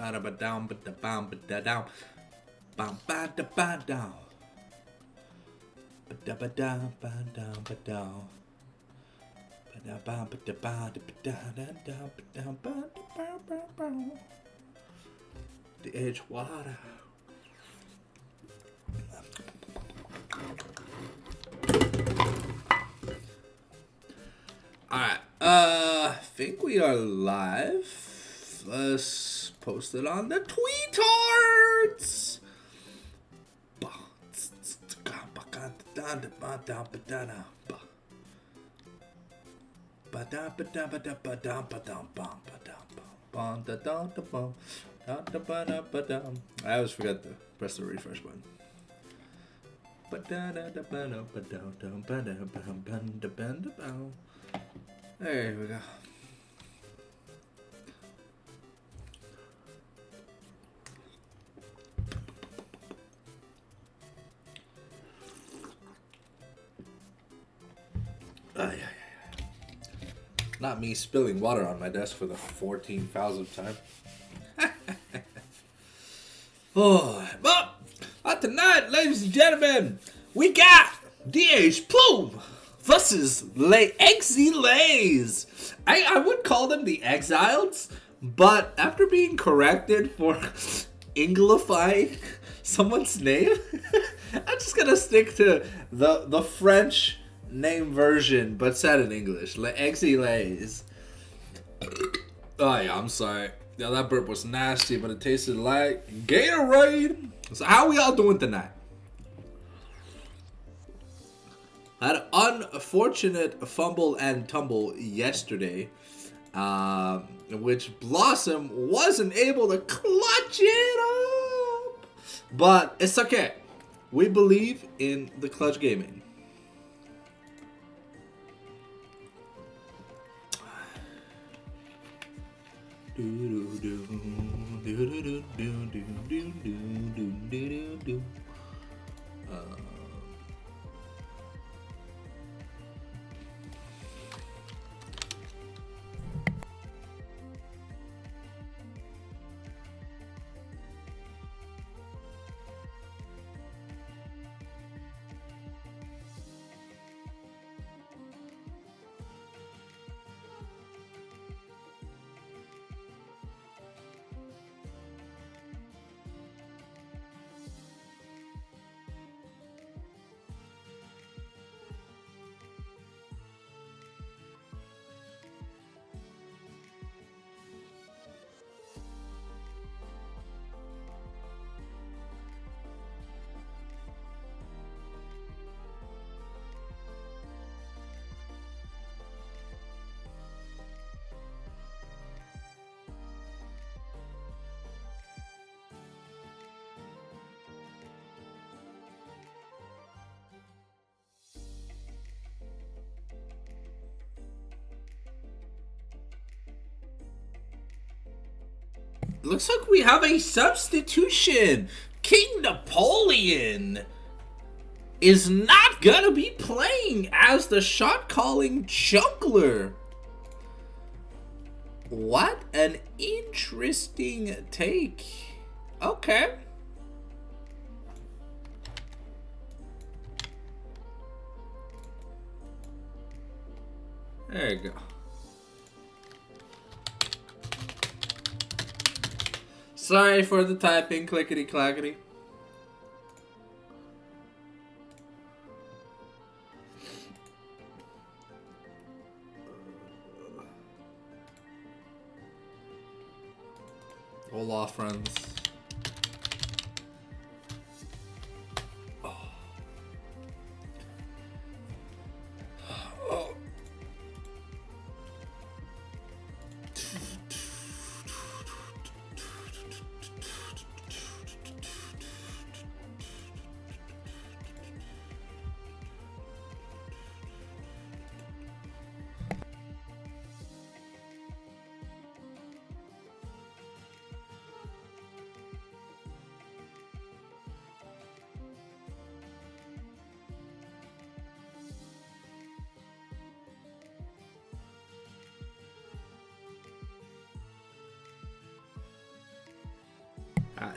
ba da ba down, ba da bam, ba da down, bam ba da ba down, ba da ba da ba down, ba down, ba da ba ba da ba da ba da da da ba da ba da ba ba ba. The edge water. Alright, I think we are live. Let's post it on the tweetards. I always forget to press the refresh button. There we go. Not me spilling water on my desk for the 14,000th time. Oh, but tonight, ladies and gentlemen, we got DH Plume versus Exiles. I would call them the Exiles, but after being corrected for Englifying someone's name, I'm just gonna stick to the French name version, but said in English. Exiles. Oh yeah, I'm sorry. Yeah, that burp was nasty, but it tasted like Gatorade. So how we all doing tonight? I had an unfortunate fumble and tumble yesterday, which Blossom wasn't able to clutch it up. But it's okay. We believe in the clutch gaming. Looks like we have a substitution. King Napoleon is not gonna be playing as the shot calling jungler. What an interesting take. Okay. There you go. Sorry for the typing, clickety clackety. Hola, friends.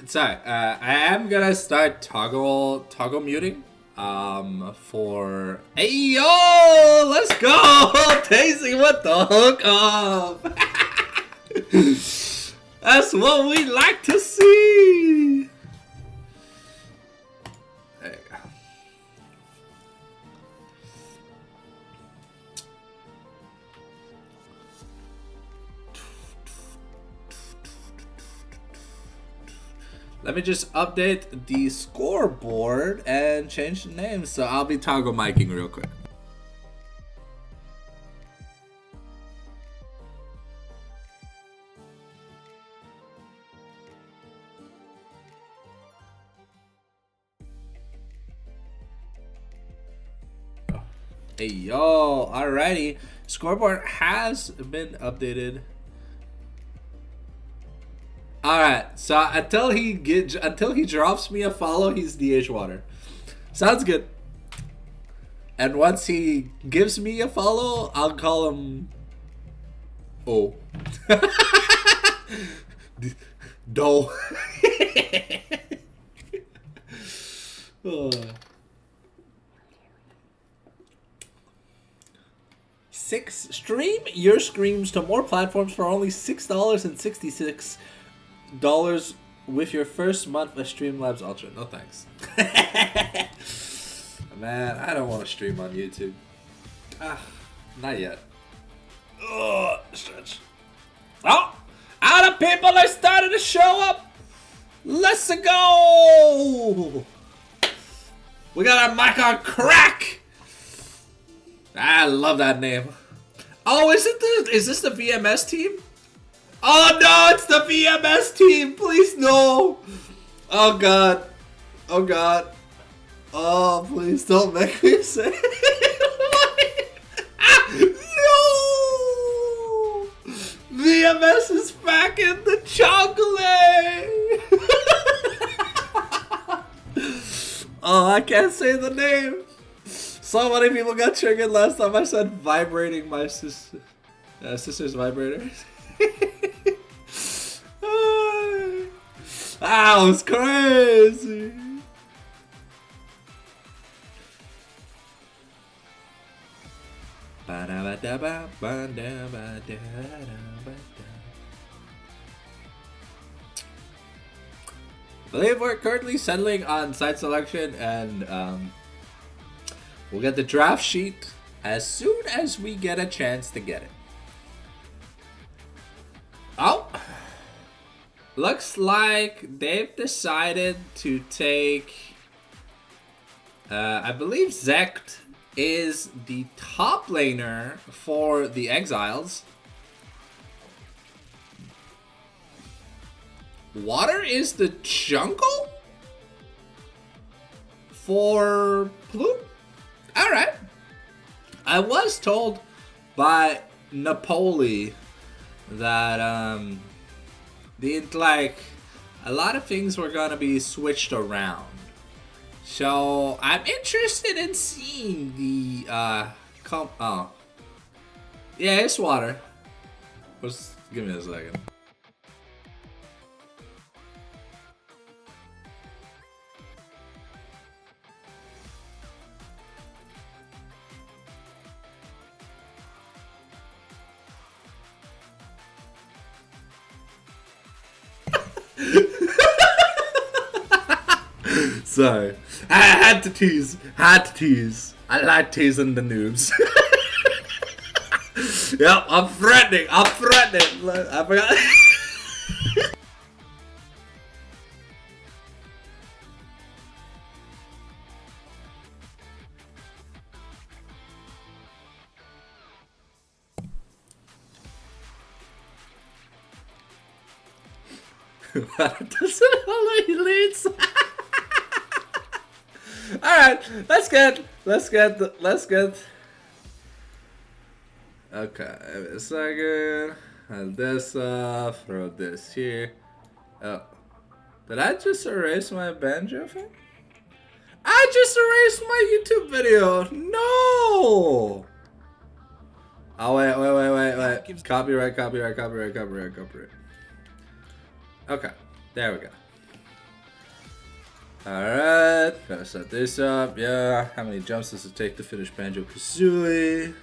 Sorry, I am gonna start toggle muting. For hey yo, let's go, Daisy with the hook up. That's what we like to see. There you go. Let me just update the scoreboard and change the name. So I'll be toggle miking real quick. Hey yo, alrighty. Scoreboard has been updated. Alright, so until he drops me a follow, he's DH Water. Sounds good. And once he gives me a follow, I'll call him O. Do. Oh. 6. Stream your screams to more platforms for only $6.66 with your first month of Streamlabs Ultra. No thanks. Man, I don't want to stream on YouTube. Not yet. Ugh, stretch. Oh, all the people are starting to show up. Let's go. We got our mic on crack. I love that name. Oh, is this the VMS team? Oh no, it's the VMS team. Please no. Oh god. Oh god. Oh, please don't make me say it. No. VMS is back in the chocolate. Oh, I can't say the name. So many people got triggered last time I said vibrating my sister's vibrator. That was crazy. I believe we're currently settling on site selection, and we'll get the draft sheet as soon as we get a chance to get it. Oh, looks like they've decided to take, I believe Zect is the top laner for the Exiles. Water is the jungle for Plume? Alright. I was told by Napoli that like a lot of things were gonna be switched around. So I'm interested in seeing the oh. Yeah, it's water. Just give me a second. Sorry. I had to tease. I like teasing the noobs. Yep, I'm threatening. I forgot. Does it only leads? Alright, let's get. Okay, a second. And this throw this here. Oh. Did I just erase my banjo thing? I just erased my YouTube video! No! Oh, wait. Copyright. Okay, there we go. Alright, gotta set this up. Yeah, how many jumps does it take to finish Banjo-Kazooie?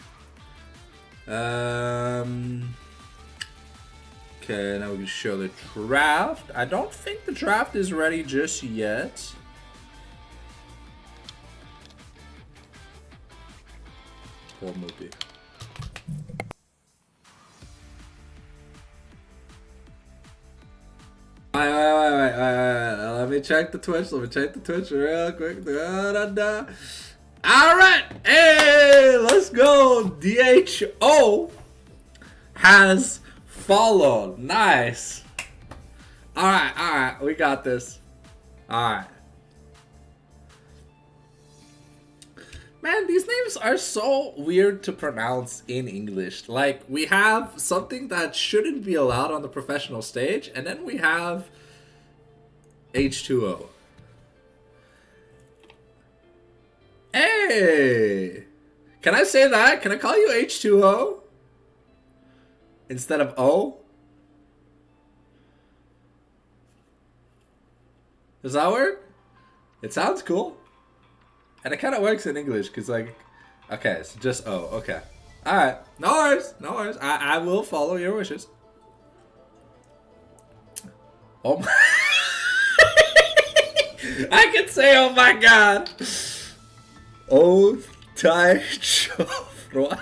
Okay, now we can show the draft. I don't think the draft is ready just yet. Poor movie. Wait. Let me check the Twitch. Real quick. Alright! Hey! Let's go! DHO has followed. Nice. Alright. We got this. Alright. Man, these names are so weird to pronounce in English. Like, we have something that shouldn't be allowed on the professional stage, and then we have H2O. Hey! Can I say that? Can I call you H2O? Instead of O? Does that work? It sounds cool. And it kind of works in English, because, like, okay, it's just O, okay. Alright, no worries. I will follow your wishes. Oh my... I can say, oh my god. Oh, Tai Chofro.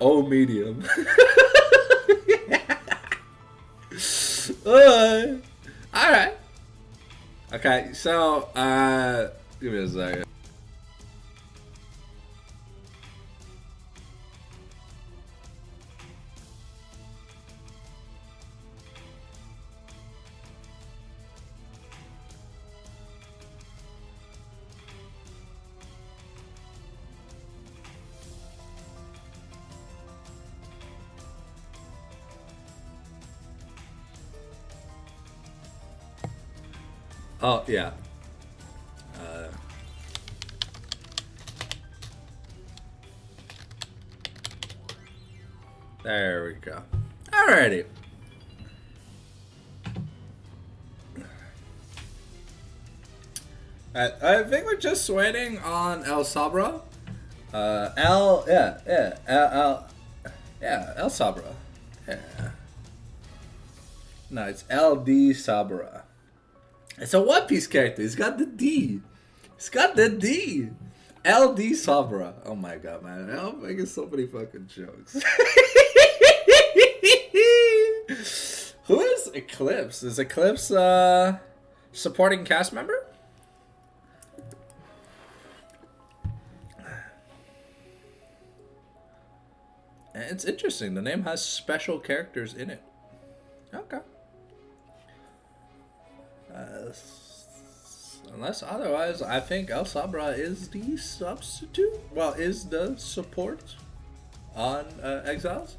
Oh, medium. Alright. Okay, so, give me a second. Oh, yeah. There we go. Alrighty. I think we're just waiting on El Sabra. El Sabra. Yeah. No, it's LD Sabra. It's a One Piece character. He's got the D. LD Sabra. Oh my god, man. I'm making so many fucking jokes. Who is Eclipse? Is Eclipse supporting cast member? It's interesting. The name has special characters in it. Okay. Unless otherwise, I think El Sabra is the substitute. Well, is the support on Exiles.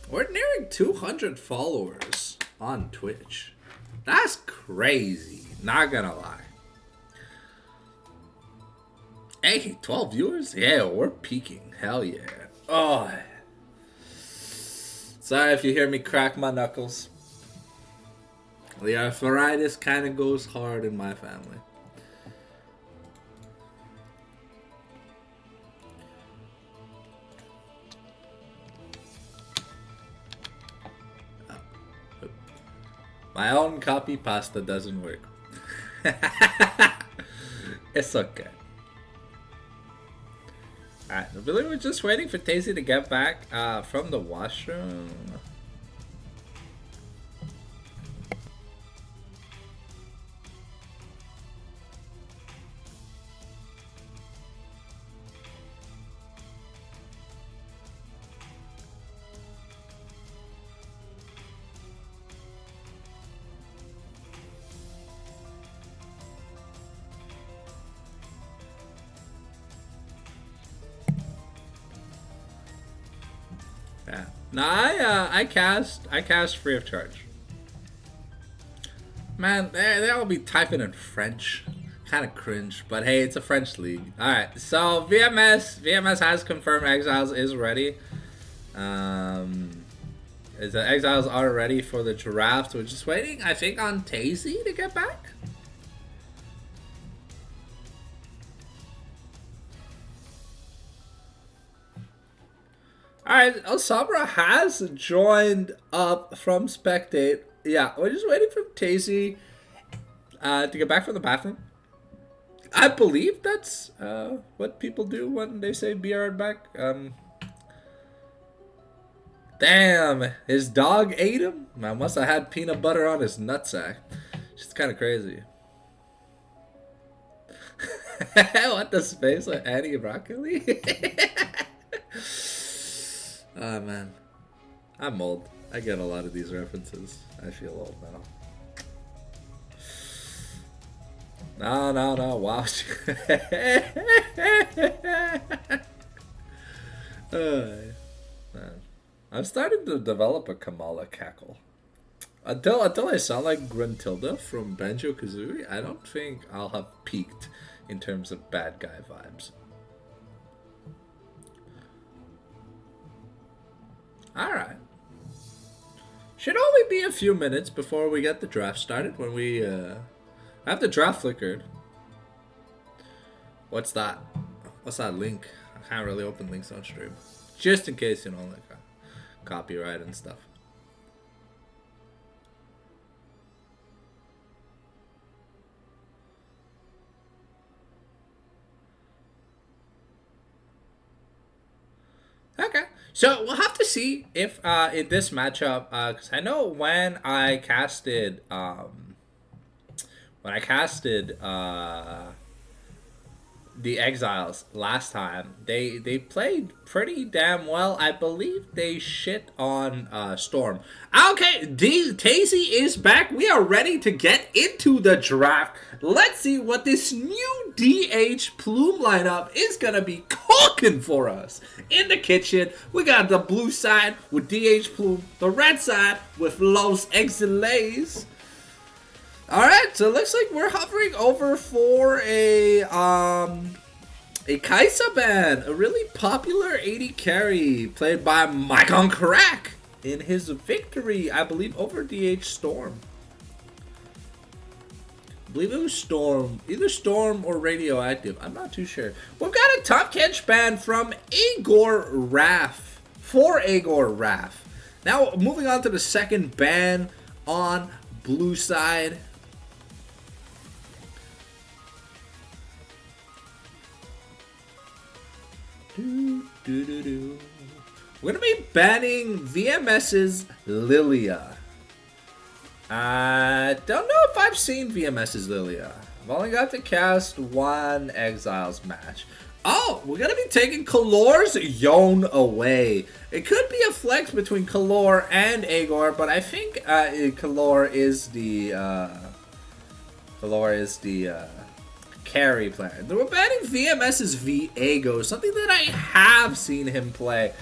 We're nearing 200 followers on Twitch. That's crazy. Not gonna lie. Hey, 12 viewers? Yeah, we're peaking. Hell yeah. Oh. Sorry if you hear me crack my knuckles. The arthritis kind of goes hard in my family. My own copy pasta doesn't work. It's okay. Alright, I believe we're just waiting for Tazy to get back from the washroom. Yeah. No, I cast free of charge. Man, they'll be typing in French. Kind of cringe, but hey, it's a French league. Alright, so VMS has confirmed Exiles is ready. Is the Exiles are ready for the draft? We're just waiting, I think, on Tazy to get back. Alright, Sabra has joined up from Spectate. Yeah, we're just waiting for Tazy to get back from the bathroom. I believe that's what people do when they say be right back. Damn, his dog ate him? I must have had peanut butter on his nutsack. She's kind of crazy. What the space like Annie Broccoli? Oh man, I'm old. I get a lot of these references. I feel old now. No. Wow. Man. I'm starting to develop a Kamala cackle. Until I sound like Gruntilda from Banjo-Kazooie, I don't think I'll have peaked in terms of bad guy vibes. Alright. Should only be a few minutes before we get the draft started when we have the draft flickered. What's that? What's that link? I can't really open links on stream. Just in case, you know, like copyright and stuff. Okay, so we'll have to see if in this matchup, because I know when I casted the Exiles last time, they played pretty damn well. I believe they shit on Storm. Okay, Tazy is back. We are ready to get into the draft. Let's see what this new DH Plume lineup is gonna be cooking for us. In the kitchen, we got the blue side with DH Plume, the red side with Los Exiles. Alright, so it looks like we're hovering over for a Kaisa ban, a really popular 80 carry played by Mike on Crack in his victory, I believe, over DH Storm. I believe it was Storm, either Storm or Radioactive, I'm not too sure. We've got a top catch ban from Agor Raff, for Agor Raff. Now, moving on to the second ban on blue side. We're gonna be banning VMS's Lilia. I don't know if I've seen VMS's Lilia. I've only got to cast one Exiles match. Oh, we're gonna be taking Kalor's Yon away. It could be a flex between Kalor and Agor, but I think Kalor is the carry player. We're banning VMS's Viego, something that I have seen him play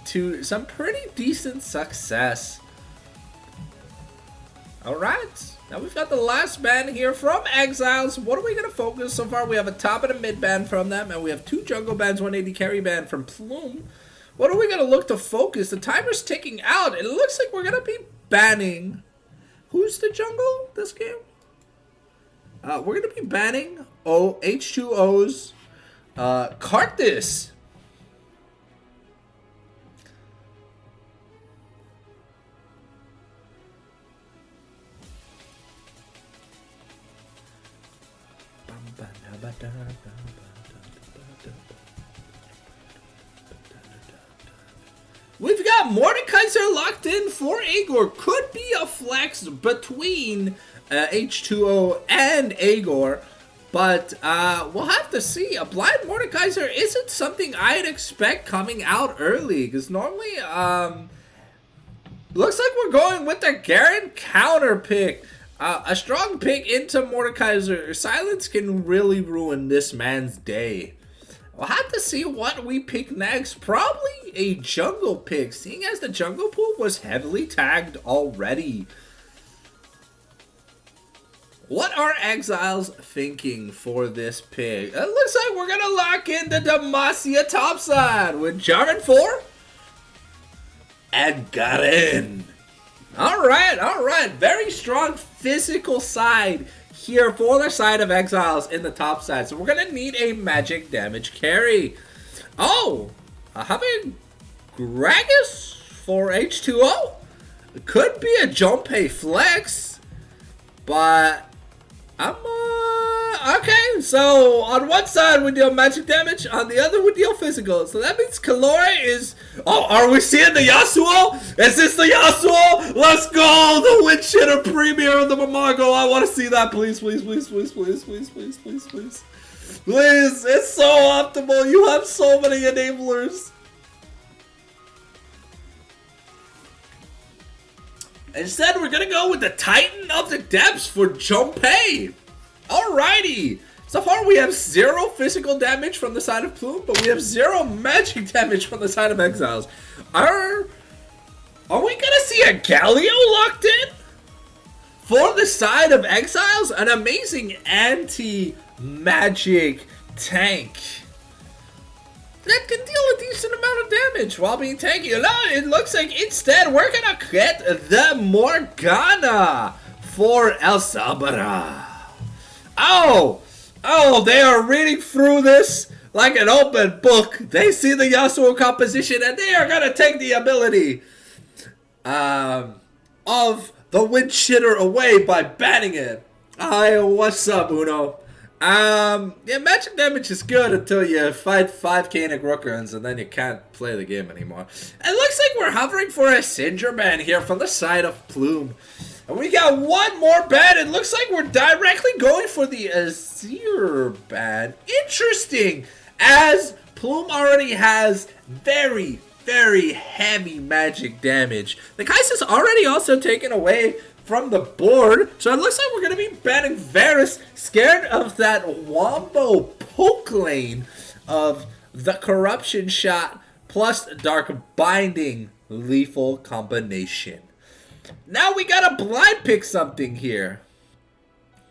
to some pretty decent success. Alright, now we've got the last ban here from Exiles. What are we going to focus so far? We have a top and a mid ban from them, and we have two jungle bans, 180 carry ban from Plume. What are we going to look to focus? The timer's ticking out. It looks like we're going to be banning... Who's the jungle this game? We're going to be banning H2O's Carthus. We've got Mordekaiser locked in for Agor. Could be a flex between H2O and Agor, but we'll have to see. A blind Mordekaiser isn't something I'd expect coming out early, because normally looks like we're going with the Garen counter pick. A strong pick into Mordekaiser. Silence can really ruin this man's day. We'll have to see what we pick next. Probably a jungle pick, seeing as the jungle pool was heavily tagged already. What are Exiles thinking for this pick? It looks like we're going to lock in the Demacia topside with Jarvan 4. and Garen. Alright. Very strong physical side here for the side of Exiles in the top side. So we're going to need a magic damage carry. Oh, having Gragas for H2O? It could be a Junpei flex, but I'm okay. So on one side we deal magic damage, on the other we deal physical. So that means Kalori is. Oh, are we seeing the Yasuo? Is this the Yasuo? Let's go! The Wind Shitter Premier of the Mamargo. I want to see that, please. Please, it's so optimal. You have so many enablers. Instead, we're gonna go with the Titan of the Depths for Junpei. Alrighty. So far, we have 0 physical damage from the side of Plume, but we have 0 magic damage from the side of Exiles. Are we gonna see a Galio locked in? For the side of Exiles, an amazing anti-magic tank that can deal a decent amount of damage while being tanky. No, it looks like instead we're gonna get the Morgana for El Sabra. Oh, they are reading through this like an open book. They see the Yasuo composition and they are gonna take the ability of the Wind Shitter away by banning it. Hi, what's up, Uno? Yeah, magic damage is good until you fight 5 Kainic Rookers and then you can't play the game anymore. It looks like we're hovering for a Sindra ban here from the side of Plume. And we got one more ban. It looks like we're directly going for the Azir ban. Interesting, as Plume already has very heavy magic damage. The Kai'Sa's already also taken away from the board, so it looks like we're going to be banning Varus, scared of that Wombo poke lane of the Corruption Shot plus Dark Binding lethal combination. Now we got to blind pick something here,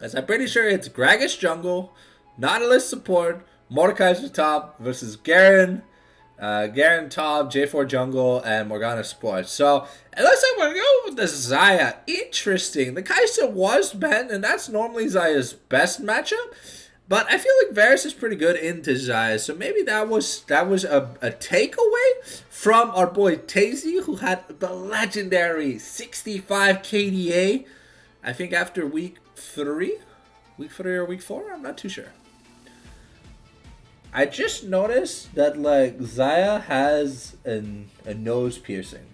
as I'm pretty sure it's Gragas jungle, Nautilus support, Mordekaiser top versus Garen top, J4 jungle, and Morgana support. So it looks like we're going with the Xayah. Interesting. The Kai'Sa was banned, and that's normally Xayah's best matchup. But I feel like Varus is pretty good into Xayah, so maybe that was a takeaway from our boy Tazy, who had the legendary 65 KDA. I think after week 3 or week 4. I'm not too sure. I just noticed that like Xayah has a nose piercing.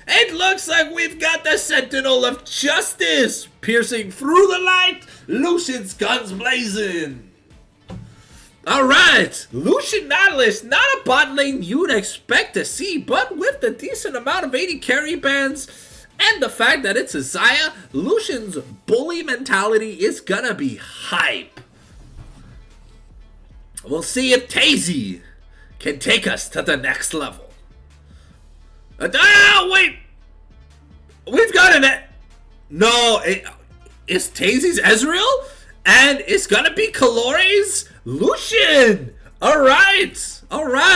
It looks like we've got the Sentinel of Justice piercing through the light. Lucian's guns blazing. Alright, Lucian Nautilus, not a bot lane you'd expect to see, but with the decent amount of 80 carry bands and the fact that it's a Xayah, Lucian's bully mentality is gonna be hype. We'll see if Tazy can take us to the next level. Wait! We've got No, it's Tazy's Ezreal, and it's gonna be Kalori's Lucian! Alright,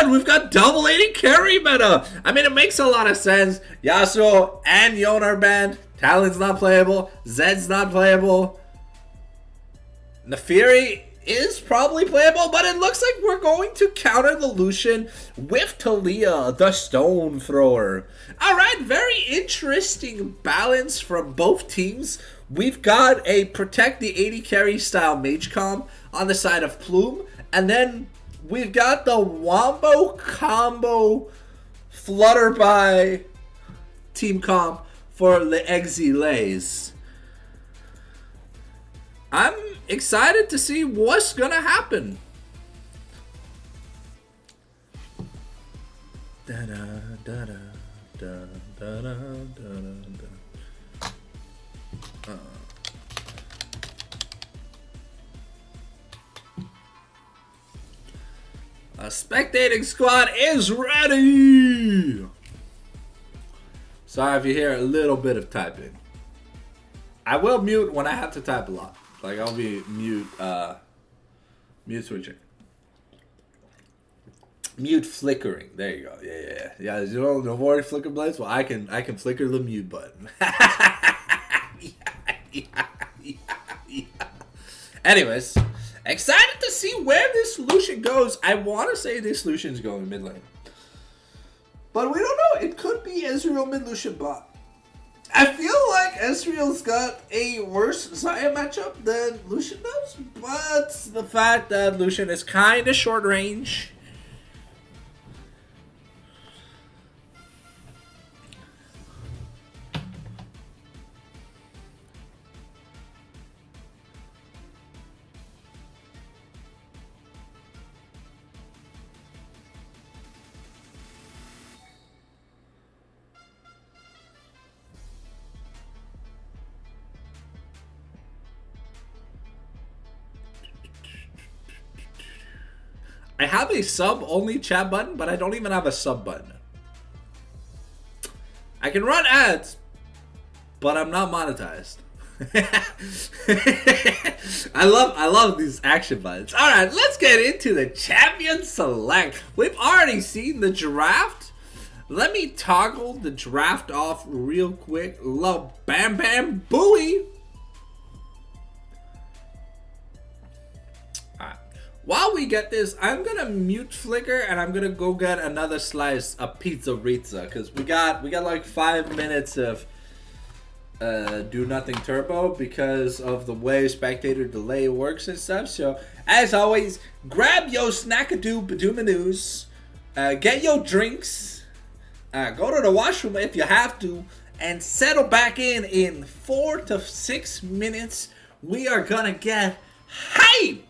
we've got double 80 carry meta. I mean, it makes a lot of sense. Yasuo and Yon are banned. Talon's not playable. Zed's not playable. Nefiri is probably playable, but it looks like we're going to counter the Lucian with Talia, the Stone Thrower. Alright, very interesting balance from both teams. We've got a protect the 80 carry style mage comp on the side of Plume, and then we've got the Wombo combo Flutter by team comp for the Exiles. I'm excited to see what's gonna happen. A spectating squad is ready. Sorry if you hear a little bit of typing. I will mute when I have to type a lot. Like, I'll be mute switching. Mute flickering. There you go. Yeah. You don't avoid flicker blades. Well, I can flicker the mute button. Yeah. Anyways, excited to see where this Lucian goes. I want to say this Lucian's going mid lane, but we don't know. It could be Ezreal mid Lucian bot. I feel like Ezreal's got a worse Xayah matchup than Lucian does, but the fact that Lucian is kind of short range. I have a sub-only chat button, but I don't even have a sub button. I can run ads, but I'm not monetized. I love these action buttons. All right, let's get into the champion select. We've already seen the draft. Let me toggle the draft off real quick. Love Bam Bam Booey. While we get this, I'm gonna mute flicker and I'm gonna go get another slice of pizza because we got like 5 minutes of do nothing turbo because of the way spectator delay works and stuff. So as always, grab your snackadoo badoomadoos, get your drinks, go to the washroom if you have to, and settle back in 4 to 6 minutes. We are gonna get hype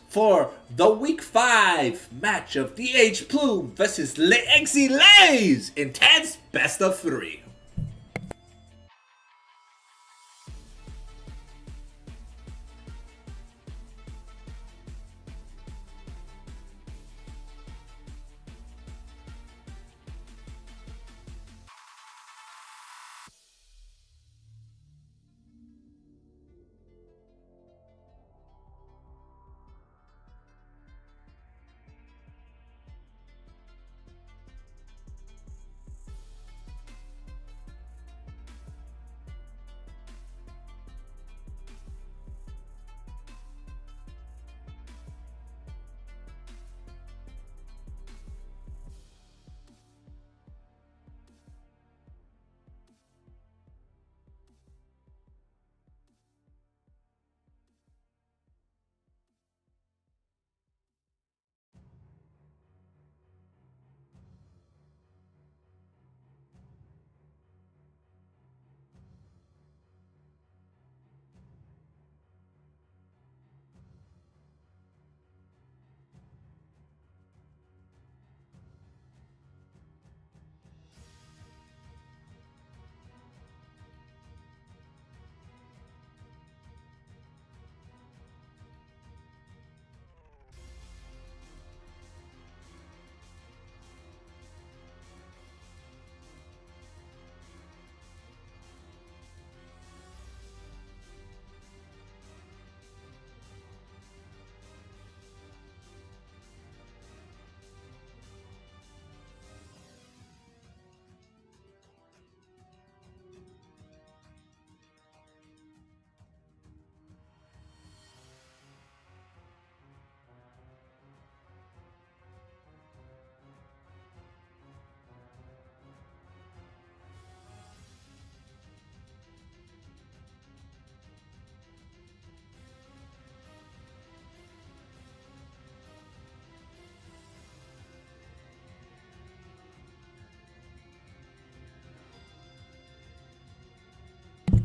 for the Week 5 match of DH Plume versus Exiles Intense Best of 3.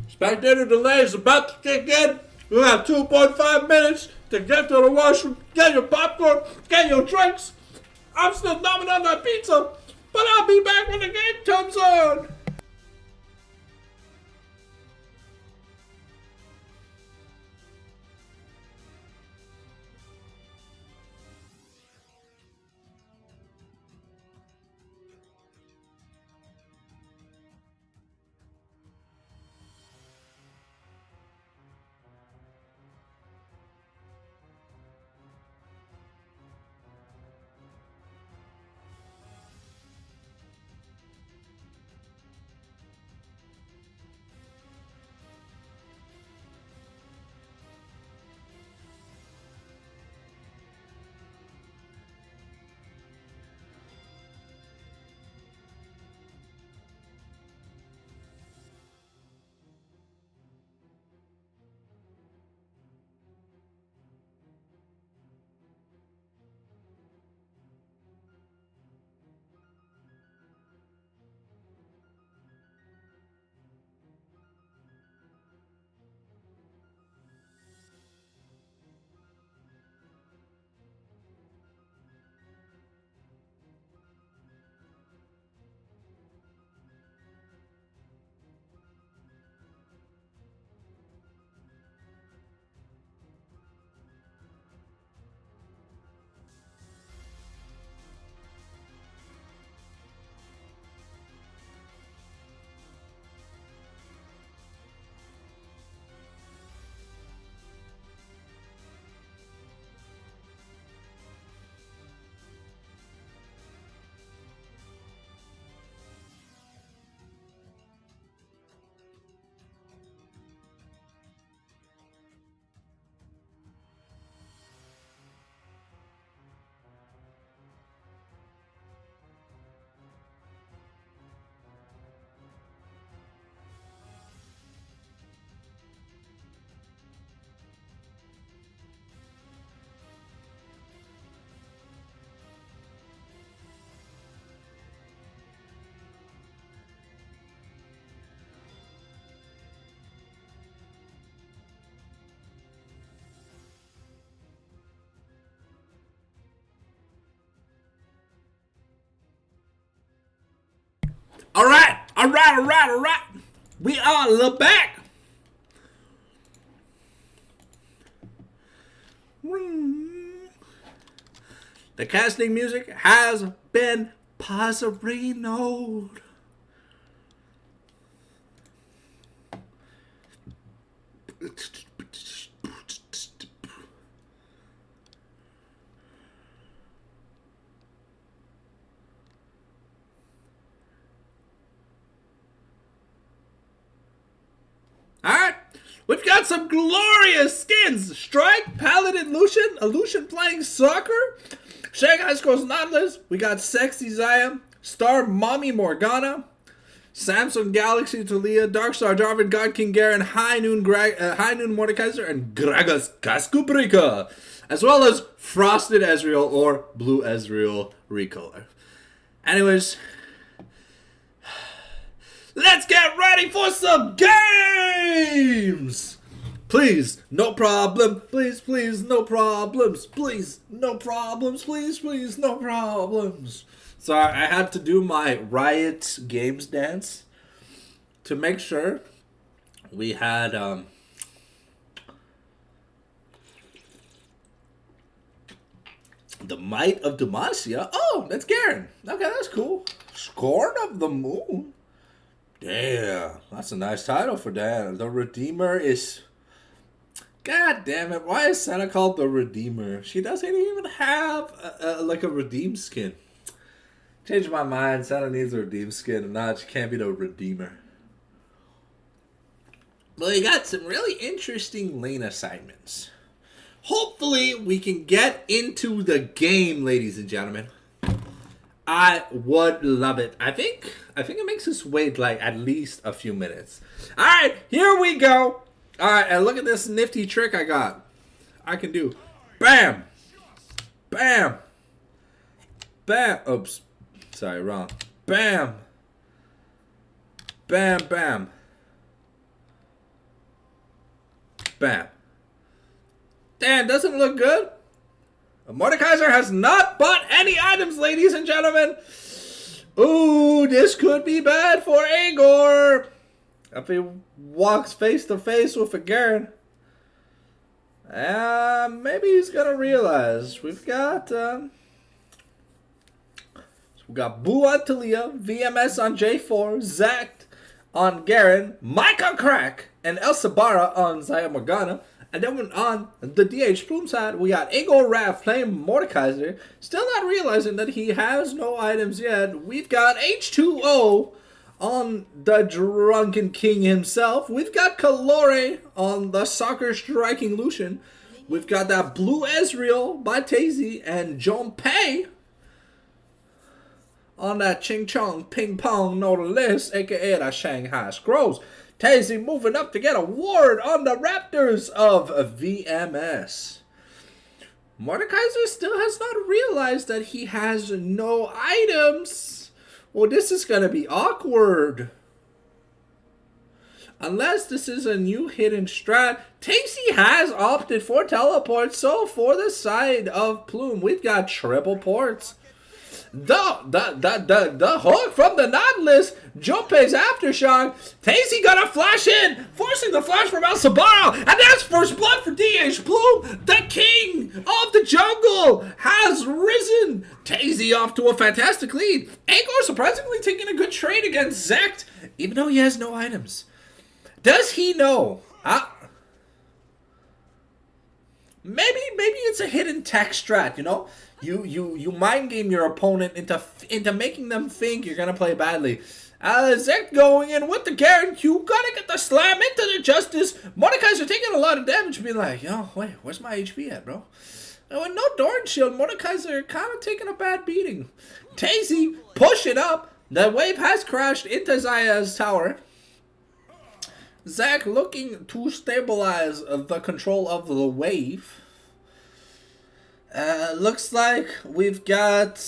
Spectator delay is about to kick in. You have 2.5 minutes to get to the washroom, get your popcorn, get your drinks. I'm still numbing on that pizza, but I'll be back when the game comes on. Alright. We are back. The casting music has been Pazzarino'd. Alright, we've got some glorious skins. Strike, Paladin, Lucian, a Lucian playing soccer. Shanghai Scrolls Nautilus. We got Sexy Zaya, Star Mommy Morgana, Samsung Galaxy Talia, Darkstar Jarvan, God King Garen, High Noon Mordekaiser, and Gragas Cascubrica, as well as Frosted Ezreal or Blue Ezreal Recolor. Anyways, let's get ready for some games! Please, no problem. Please, no problems. Please, no problems. Please, no problems. So I had to do my Riot Games dance to make sure we had the Might of Demacia. Oh, that's Garen. Okay, that's cool. Scorn of the Moon. Damn, that's a nice title for that. The Redeemer is... God damn it, why is Senna called the Redeemer? She doesn't even have like a Redeem skin. Changed my mind, Senna needs a Redeem skin, and now she can't be the Redeemer. Well, you got some really interesting lane assignments. Hopefully, we can get into the game, ladies and gentlemen. I would love it. I think it makes us wait like at least a few minutes. Alright, here we go. Alright, and look at this nifty trick I got. I can do bam, bam, bam. Oops, sorry, wrong. Bam, bam, bam, bam. Damn, doesn't it look good? Mordekaiser has not bought any items, ladies and gentlemen. Ooh, this could be bad for Agor. If he walks face to face with a Garen, maybe he's gonna realize we've got Boo on Talia, VMS on J4, Zac on Garen, Mike on Crack, and El Sabara on Zaya Morgana. And then on the DH Plume side, we got Agor Raph playing Mordekaiser, still not realizing that he has no items yet. We've got H2O on the Drunken King himself. We've got Kalore on the Soccer Striking Lucian. We've got that Blue Ezreal by Tazy and Junpei on that Ching Chong Ping Pong Nautilus, aka the Shanghai Scrolls. Tazy moving up to get a ward on the Raptors of VMS. Mordekaiser still has not realized that he has no items. Well, this is going to be awkward. Unless this is a new hidden strat. Tazy has opted for teleport, so for the side of Plume, we've got triple ports. The hook from the Nautilus, Junpei's Aftershock. Tazy gonna flash in, forcing the flash from El Sabaro, and that's first blood for DH Plume. The king of the jungle has risen. Tazy off to a fantastic lead. Agor surprisingly taking a good trade against Zac, even though he has no items. Does he know? Maybe it's a hidden tech strat, you know? You mind game your opponent into making them think you're gonna play badly. Zac going in with the Garen Q, gotta get the slam into the Justice. Mordekaiser taking a lot of damage, being like, yo, wait, where's my HP at, bro? And with no Dorn Shield, Mordekaiser kind of taking a bad beating. Tazy pushing up. The wave has crashed into Zaya's tower. Zac looking to stabilize the control of the wave. Looks like we've got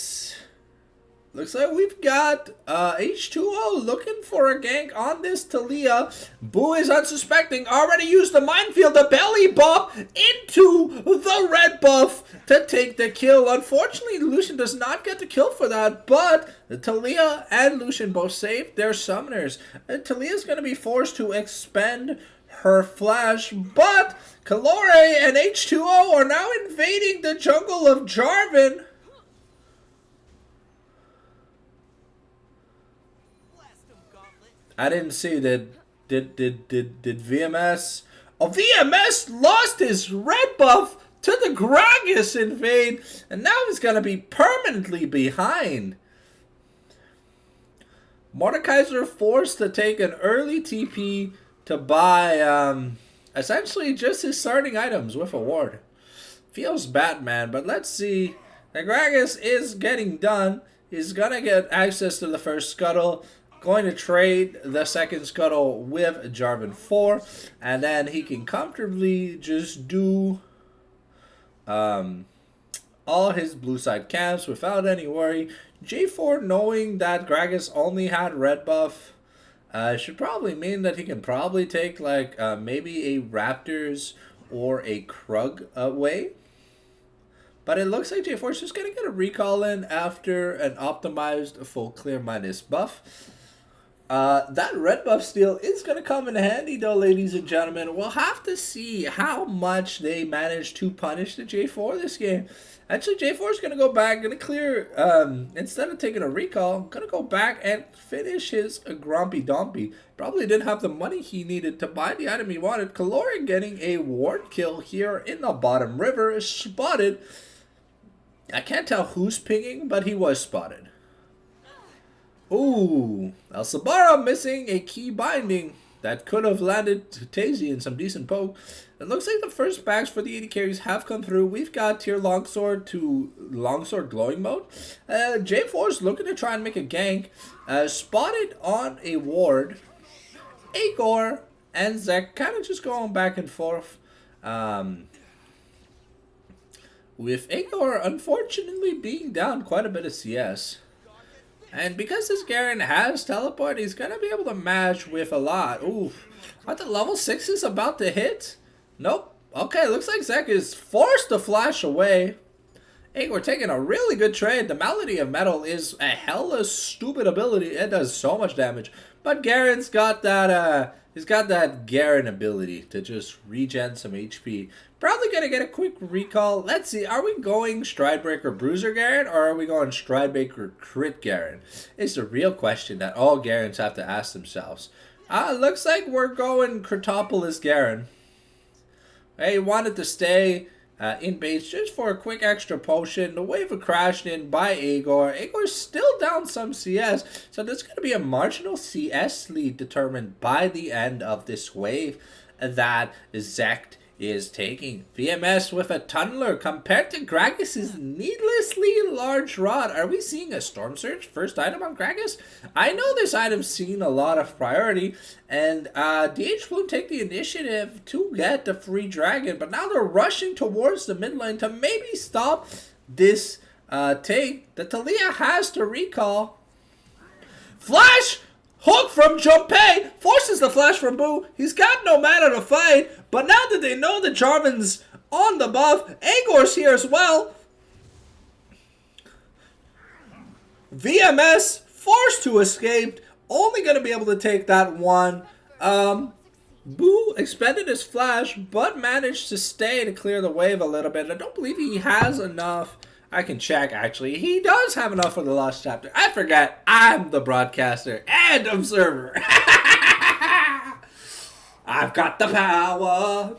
Looks like we've got H2O looking for a gank on this Talia. Boo is unsuspecting. Already used the minefield, the belly bump into the red buff to take the kill. Unfortunately, Lucian does not get the kill for that, but Talia and Lucian both saved their summoners. Talia's going to be forced to expend her flash, but Kalore and H2O are now invading the jungle of Jarvan. I didn't see that. Did VMS? Oh, VMS lost his red buff to the Gragas invade, and now he's gonna be permanently behind. Mordekaiser forced to take an early TP to buy essentially just his starting items with a ward. Feels bad, man, but let's see. The Gragas is getting done. He's gonna get access to the first scuttle. Going to trade the second scuttle with Jarvan 4, and then he can comfortably just do all his blue side camps without any worry. J4, knowing that Gragas only had red buff, should probably mean that he can probably take like maybe a Raptors or a Krug away. But it looks like J4 is just going to get a recall in after an optimized full clear minus buff. That red buff steal is going to come in handy though, ladies and gentlemen. We'll have to see how much they manage to punish the J4 this game. Actually, J4 is going to go back, going to clear, instead of taking a recall, going to go back and finish his Grumpy Dumpy. Probably didn't have the money he needed to buy the item he wanted. Kalori getting a ward kill here in the bottom river is spotted. I can't tell who's pinging, but he was spotted. Ooh, El Sabara missing a key binding that could have landed Tazy in some decent poke. It looks like the first packs for the 80 carries have come through. We've got tier longsword to longsword glowing mode. J4 is looking to try and make a gank. Spotted on a ward. Agor and Zek kind of just going back and forth. With Agor unfortunately being down quite a bit of CS. And because this Garen has teleport, he's going to be able to match with a lot. Ooh, are the level 6 is about to hit? Nope. Okay, looks like Zek is forced to flash away. Hey, we're taking a really good trade. The Malady of Metal is a hella stupid ability. It does so much damage. But Garen's got that, he's got that Garen ability to just regen some HP. Probably going to get a quick recall. Let's see, are we going Stridebreaker Bruiser Garen or are we going Stridebreaker Crit Garen? It's the real question that all Garens have to ask themselves. Looks like we're going Critopolis Garen. He wanted to stay in base just for a quick extra potion. The wave crashed in by Agor. Agor's still down some CS, so there's going to be a marginal CS lead determined by the end of this wave that Zek is taking. VMS with a Tunneler compared to Gragas' needlessly large rod. Are we seeing a Storm Surge first item on Gragas? I know this item's seen a lot of priority, and DH Plume take the initiative to get the free dragon, but now they're rushing towards the mid lane to maybe stop this take. The Talia has to recall. Flash! Hook from Junpei forces the flash from Boo. He's got no mana to fight, but now that they know that Jarvan's on the buff, Agor's here as well. VMS forced to escape, only going to be able to take that one. Boo expended his flash, but managed to stay to clear the wave a little bit. I don't believe he has enough. I can check, actually. He does have enough for the Lost Chapter. I forget. I'm the broadcaster and observer. I've got the power.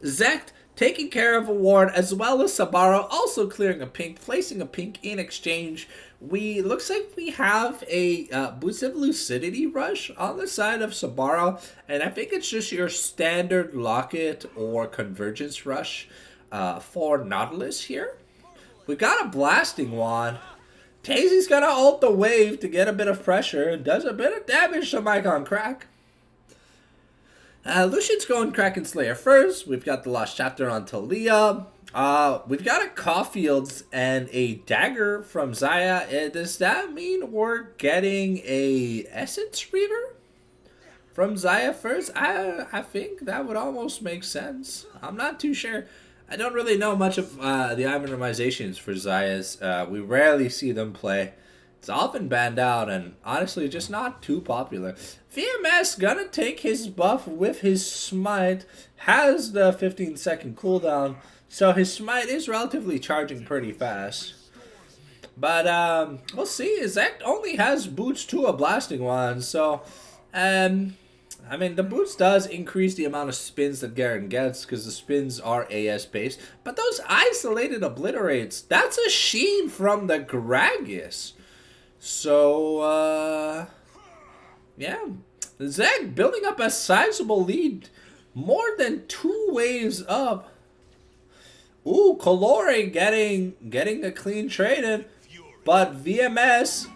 Zek taking care of a ward, as well as Sabaro also clearing a pink, placing a pink in exchange. Looks like we have a Boots of Lucidity rush on the side of Sabaro, and I think it's just your standard Locket or Convergence rush for Nautilus here. We got a Blasting Wand. Tazy's gonna ult the wave to get a bit of pressure and does a bit of damage to Mike on Crack. Lucian's going Kraken Slayer first. We've got the Lost Chapter on Talia. We've got a Caulfield's and a Dagger from Xayah. Does that mean we're getting a Essence Reader from Xayah first? I think that would almost make sense. I'm not too sure. I don't really know much of the itemizations for Xayahs. We rarely see them play. It's often banned out and honestly just not too popular. VMS gonna take his buff with his smite. Has the 15-second cooldown. So his smite is relatively charging pretty fast. But we'll see. Zek only has boots to a blasting one. So, I mean, the boots does increase the amount of spins that Garen gets because the spins are AS based. But those isolated obliterates, that's a sheen from the Gragas. So, yeah. Zek building up a sizable lead. More than 2 waves up. Ooh, Kalori getting a clean trade in, but VMS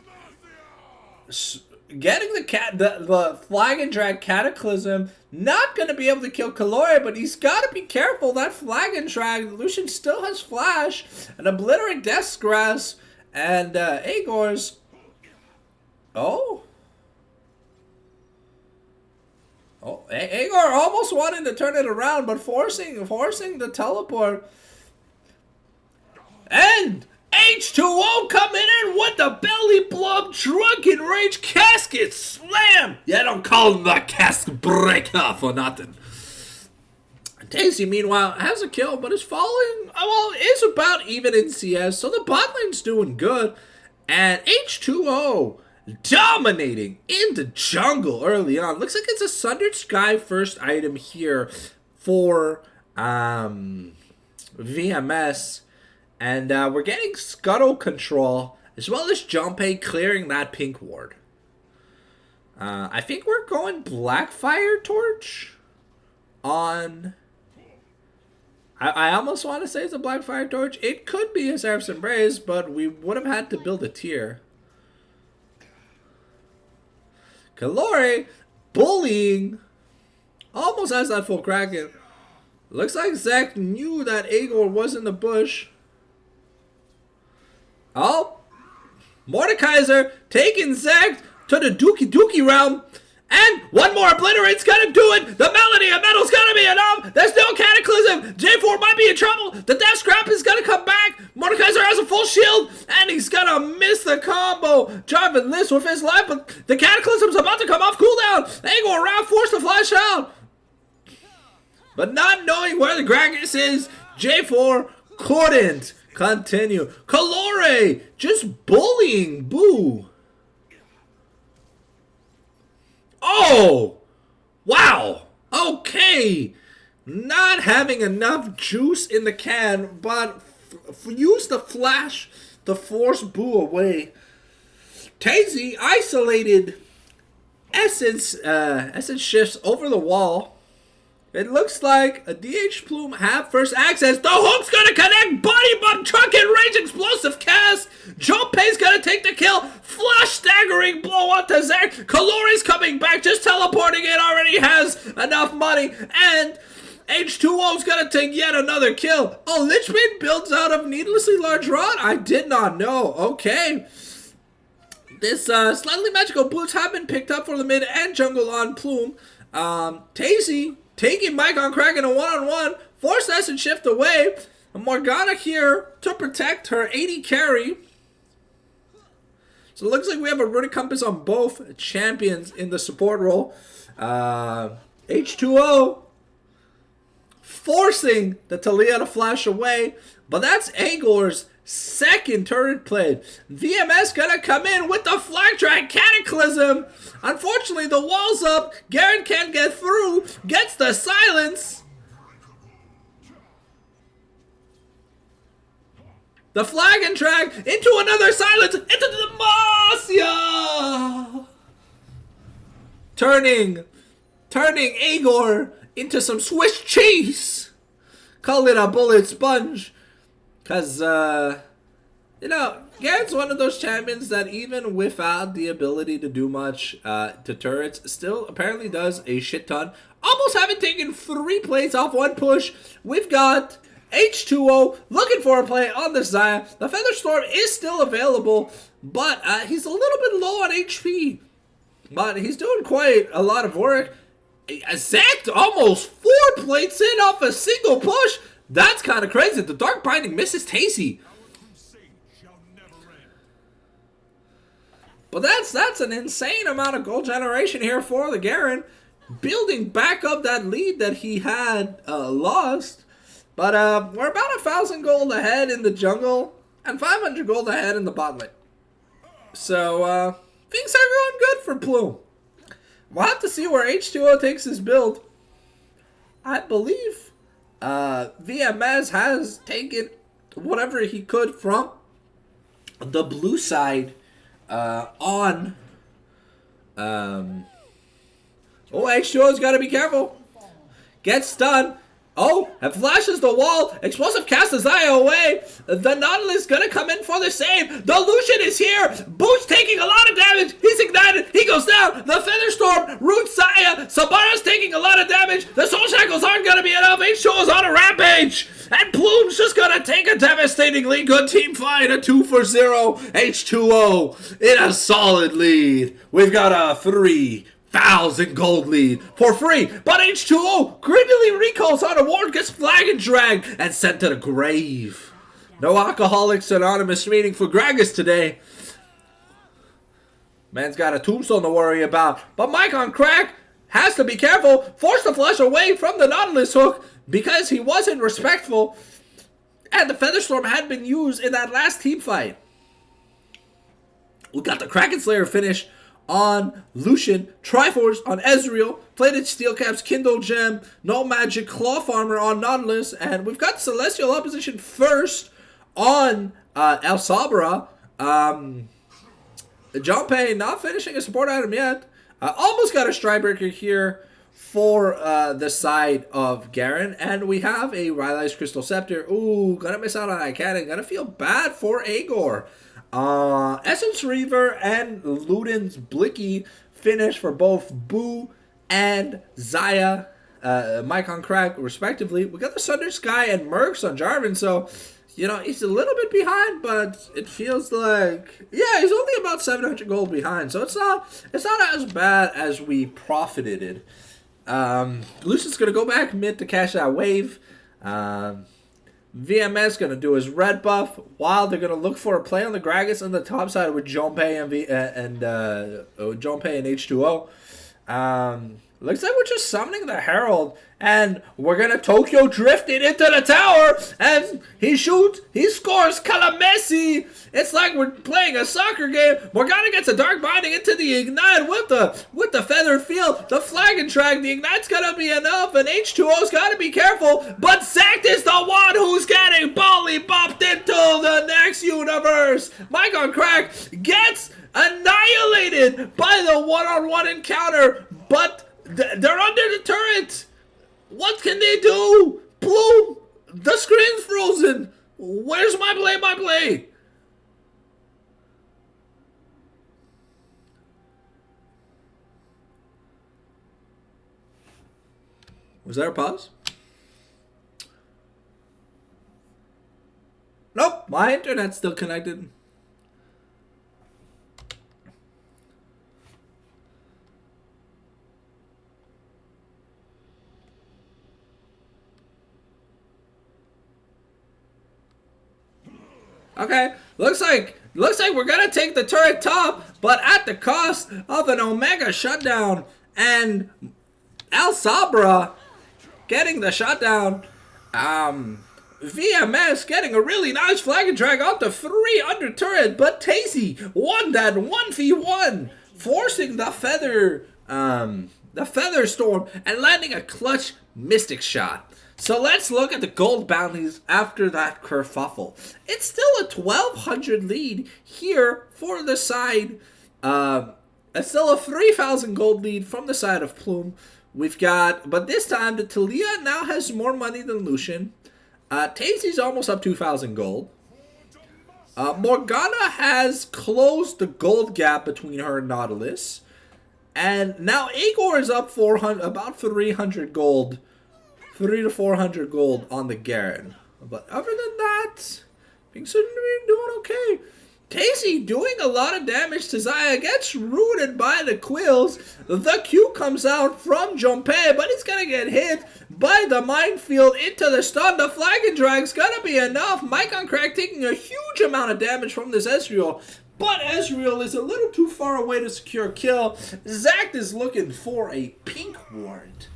getting the flag and drag Cataclysm, not gonna be able to kill Kalori, but he's gotta be careful. That flag and drag, Lucian still has flash, an obliterate Death's Grasp, and Aegor's. Oh, Aegor almost wanted to turn it around, but forcing the teleport. And H2O coming in with the belly blob drunken rage casket slam. Yeah, don't call him the casket breaker for nothing. Daisy, meanwhile, has a kill, but is falling. Well, is about even in CS, so the bot lane's doing good. And H2O dominating in the jungle early on. Looks like it's a Sundered Sky first item here for VMS. And we're getting Scuttle Control, as well as Junpei clearing that pink ward. I think we're going Blackfire Torch on... I almost want to say it's a Blackfire Torch. It could be a Seraph's Embrace, but we would have had to build a tier. Kalori bullying. Almost has that full Kraken. Looks like Zach knew that Aegor was in the bush. Oh, Mordekaiser taking Zach to the Dookie realm. And one more obliterate's gonna do it. The Melody of Metal's gonna be enough. There's no Cataclysm. J4 might be in trouble. The Death Scrap is gonna come back. Mordekaiser has a full shield. And he's gonna miss the combo. Jarvan lives with his life, but the Cataclysm's about to come off cooldown. Aegor around, forced to flash out. But not knowing where the Gragas is, J4 couldn't continue. Kalori just bullying Boo. Oh! Wow! Okay! Not having enough juice in the can, but use the flash to force Boo away. Tazy isolated Essence shifts over the wall. It looks like a DH Plume have first access. The hook's gonna connect. Body bump, truck and rage, explosive cast. Junpei's gonna take the kill. Flush staggering blow onto Zach. Kalori's coming back, just teleporting in. Already has enough money. And H2O's gonna take yet another kill. Oh, Lichman builds out of needlessly large rod? I did not know. Okay. This slightly magical boots have been picked up for the mid and jungle on Plume. Tazy taking Mike on Kraken a one-on-one. Force Essence shift away. And Morgana here to protect her 80 carry. So it looks like we have a Runic Compass on both champions in the support role. H2O forcing the Talia to flash away. But that's Aegor's second turret played. VMS gonna come in with the flag drag Cataclysm. Unfortunately, the wall's up. Garen can't get through. Gets the silence. The flag and drag into another silence. Into the Demacia. Turning Aegor into some Swiss cheese. Call it a bullet sponge. Because, You know, Garen's one of those champions that even without the ability to do much to turrets, still apparently does a shit ton. Almost haven't taken 3 plays off 1 push. We've got H2O looking for a play on the Xayah. The Featherstorm is still available, but he's a little bit low on HP. But he's doing quite a lot of work. Zacked almost 4 plates in off a single push. That's kind of crazy. The Dark Binding misses Tasty. But that's an insane amount of gold generation here for the Garen. Building back up that lead that he had lost. But we're about 1,000 gold ahead in the jungle. And 500 gold ahead in the bot lane. So things are going good for Plume. We'll have to see where H2O takes his build. I believe VMS has taken whatever he could from the blue side on H2O's got to be careful. Gets stunned. Oh, and flashes the wall. Explosive cast the Xayah away. The Nautilus gonna come in for the save. The Lucian is here. Boost taking a lot of damage. He's ignited. He goes down. The Featherstorm roots Xayah. Sabara's taking a lot of damage. The Soul Shackles aren't gonna be enough. H2O's on a rampage. And Plume's just gonna take a devastatingly good team fight. A 2-for-0. H2O in a solid lead. We've got a 3,000 gold lead for free, but H2O greedily recalls on a ward, gets flag and dragged and sent to the grave. No Alcoholics Anonymous meeting for Gragas today. Man's got a tombstone to worry about, but Mike on crack has to be careful. Forced to flush away from the Nautilus hook because he wasn't respectful, and the Featherstorm had been used in that last team fight. We got the Kraken Slayer finish on Lucian, Triforce on Ezreal, plated steel caps, Kindle Gem, no magic, cloth armor on Nautilus, and we've got Celestial Opposition first on El Sabra. Junpei not finishing a support item yet. Almost got a Strikebreaker here for the side of Garen, and we have a Rylai's Crystal Scepter. Ooh, gonna miss out on Icanic. Gonna feel bad for Agor. Essence Reaver and Luden's Blicky finish for both Boo and Xayah, Mike on crack, respectively. We got the Sunder Sky and Mercs on Jarvan, so, you know, he's a little bit behind, but it feels like, yeah, he's only about 700 gold behind, so it's not as bad as we profited it. Lucian's gonna go back mid to cash that wave. VMS going to do his red buff while they're going to look for a play on the Gragas on the top side with Junpei and H2O. Looks like we're just summoning the Herald, and we're going to Tokyo drift it into the tower, and he shoots, he scores, Calamesi. It's like we're playing a soccer game. Morgana gets a Dark Binding into the Ignite with the Feathered Field, the Flag and Drag. The Ignite's going to be enough, and H2O's got to be careful, but Zact is the one who's getting Bolly bopped into the next universe. Mike on crack gets annihilated by the one-on-one encounter, but they're under the turret. What can they do? Plume, the screen's frozen. Where's my play? My play. Was there a pause? Nope, my internet's still connected. Okay, looks like we're gonna take the turret top, but at the cost of an Omega shutdown, and El Sabra getting the shutdown. VMS getting a really nice flag and drag up to 3 under turret, but Tasty won that 1v1, forcing the Feather Storm and landing a clutch Mystic shot. So let's look at the gold bounties after that kerfuffle. It's still a 1,200 lead here for the side. It's still a 3,000 gold lead from the side of Plume. We've got, but this time the Talia now has more money than Lucian. Tasty's almost up 2,000 gold. Morgana has closed the gold gap between her and Nautilus. And now Igor is up 400, about 300 gold. 3 to 400 gold on the Garen. But other than that, things seem to be doing okay. Casey doing a lot of damage to Xayah, gets rooted by the Quills. The Q comes out from Junpei, but he's gonna get hit by the minefield into the stun. The flag and drag's gonna be enough. Mike on Crack taking a huge amount of damage from this Ezreal, but Ezreal is a little too far away to secure a kill. Zact is looking for a pink ward,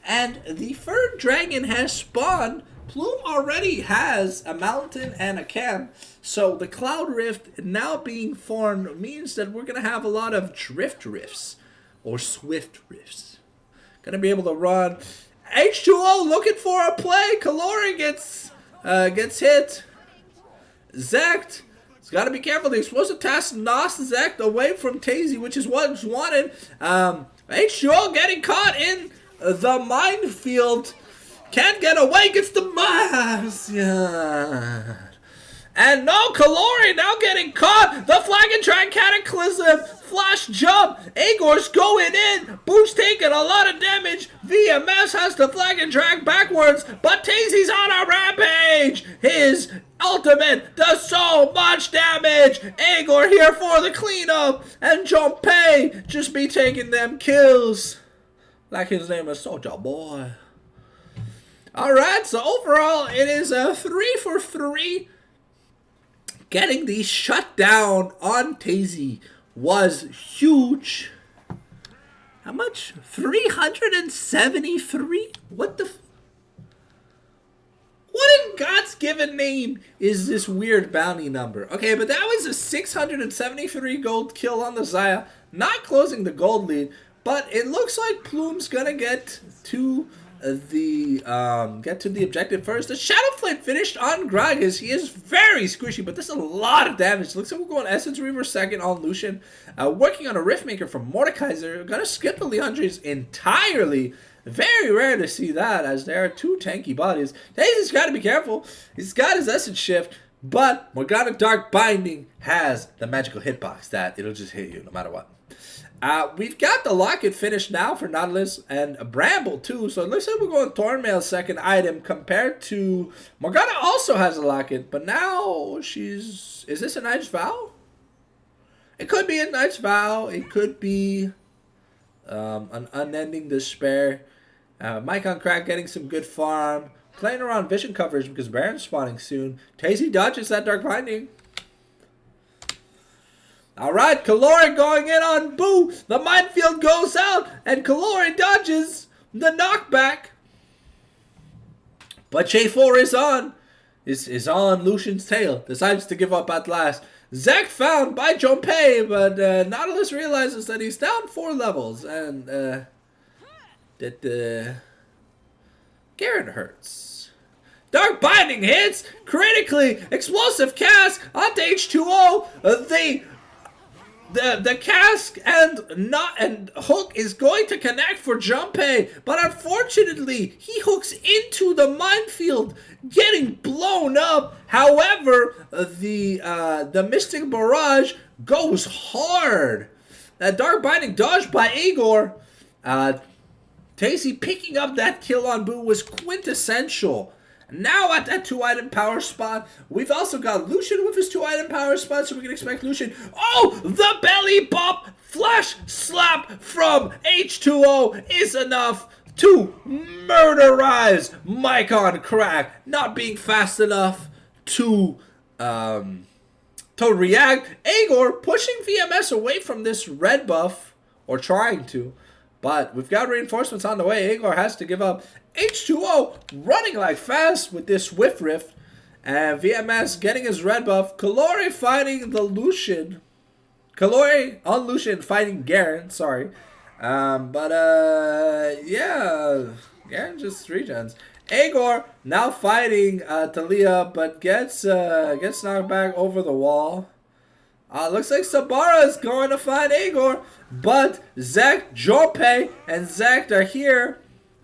and the third dragon has spawned. Plume already has a mountain and a camp, so the Cloud Rift now being formed means that we're going to have a lot of drift rifts, or swift rifts. Going to be able to run. H2O looking for a play. Kalori gets hit. Zact has got to be careful. They're supposed to task Nos Zact away from Tazy, which is what's wanted. H2O getting caught in the minefield. Can't get away, gets the mass. Yeah. And no, Kalori now getting caught. The flag and drag cataclysm. Flash jump. Agor's going in. Boo's taking a lot of damage. VMS has the flag and drag backwards. But Tazy's on a rampage. His ultimate does so much damage. Agor here for the cleanup. And Junpei just be taking them kills. Like his name is Soulja Boy. Alright, so overall, it is a 3 for 3. Getting the shutdown on Tazy was huge. How much? 373? What the... What in God's given name is this weird bounty number? Okay, but that was a 673 gold kill on the Xayah. Not closing the gold lead, but it looks like Plume's gonna get to the objective first. The Shadow Flame finished on Gragas. He is very squishy, but there's a lot of damage. Looks like we're going Essence Reaver second on Lucian. Working on a Riftmaker from Mordekaiser. Gonna skip the Leandres entirely. Very rare to see that, as there are two tanky bodies. Tazy's got to be careful. He's got his Essence Shift, but Morgana Dark Binding has the magical hitbox that it'll just hit you no matter what. We've got the Locket finished now for Nautilus and Bramble too, so it looks like we're going Thornmail's second item compared to... Morgana also has a Locket, but now she's... Is this a Knight's Vow? It could be a Knight's Vow, it could be an Unending Despair. Mike on Crack getting some good farm, playing around vision coverage because Baron's spawning soon. Tazy dodges that Dark Binding. Alright, Kalori going in on Boo. The minefield goes out, and Kalori dodges the knockback. But J4 is on Lucian's tail. Decides to give up at last. Zac found by Junpei, but Nautilus realizes that he's down 4 levels, and that Garen hurts. Dark Binding hits critically. Explosive cast onto H2O. The cask and hook is going to connect for Junpei, but unfortunately he hooks into the minefield, getting blown up. However, the Mystic Barrage goes hard. That Dark Binding dodged by Igor. Tazy picking up that kill on Boo was quintessential. Now at that 2-item power spot, we've also got Lucian with his 2-item power spot, so we can expect Lucian. Oh, the belly bop flash slap from H2O is enough to murderize Mike on Crack, not being fast enough to react. Igor pushing VMS away from this red buff, or trying to, but we've got reinforcements on the way. Igor has to give up. H2O running like fast with this Swift Rift. And VMS getting his red buff. Kalori fighting the Lucian. Kalori on Lucian fighting Garen, sorry. Yeah, Garen just regens. Igor now fighting Talia, but gets knocked back over the wall. Looks like Sabara is going to find Igor, but Zac, Junpei, and Zac are here.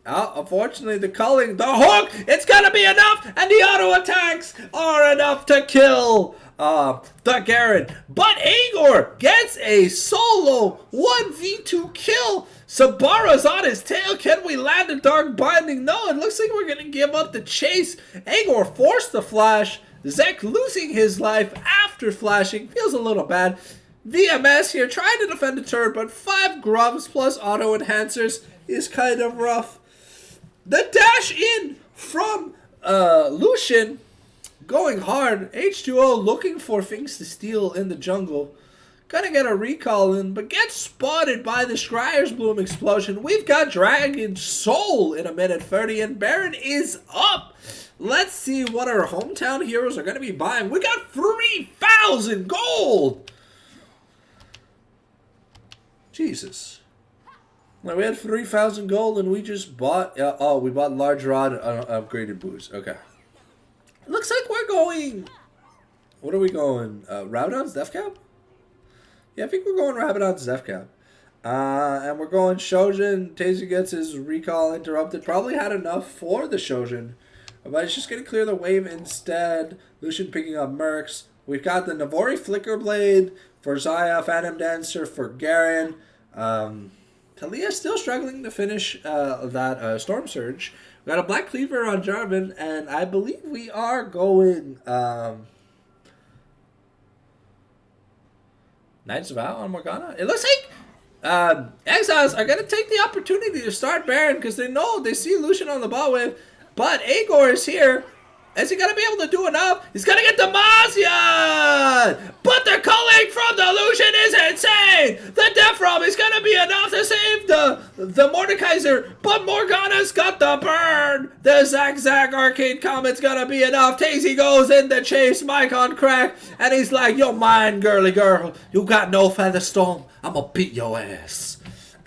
Unfortunately, the culling, the hook, it's gonna be enough, and the auto attacks are enough to kill the Garen. But Agor gets a solo 1v2 kill. Sabara's on his tail. Can we land a Dark Binding? No, it looks like we're going to give up the chase. Agor forced the flash. Zek losing his life after flashing. Feels a little bad. VMS here trying to defend the turret, but 5 grubs plus auto enhancers is kind of rough. The dash in from Lucian going hard. H2O looking for things to steal in the jungle. Gonna get a recall in, but gets spotted by the Scryer's Bloom explosion. We've got Dragon Soul in a minute 30, and Baron is up. Let's see what our hometown heroes are going to be buying. We got 3,000 gold! Jesus. Now we had 3,000 gold and we just bought... we bought Large Rod and upgraded boost. Okay. Looks like we're going... What are we going? Rabadon's Death Cap? Yeah, I think we're going Rabadon's Death Cap. And we're going Shojin. Taser gets his recall interrupted. Probably had enough for the Shojin. But it's just going to clear the wave instead. Lucian picking up Mercs. We've got the Navori Flicker Blade for Zaya, Phantom Dancer for Garen. Talia still struggling to finish that Storm Surge. We got a Black Cleaver on Jarvan, and I believe we are going Knights of Vow on Morgana. It looks like Exiles are going to take the opportunity to start Baron because they know they see Lucian on the bot wave. But Agor is here. Is he going to be able to do enough? He's going to get Demacian! But the culling from the Lucian is insane! The Death Rob is going to be enough to save the Mordekaiser. But Morgana's got the burn! The Zag Arcade Comet's going to be enough. Tazy goes in the chase, Mike on crack. And he's like, you're mine, girly girl. You got no Featherstone. I'm going to beat your ass.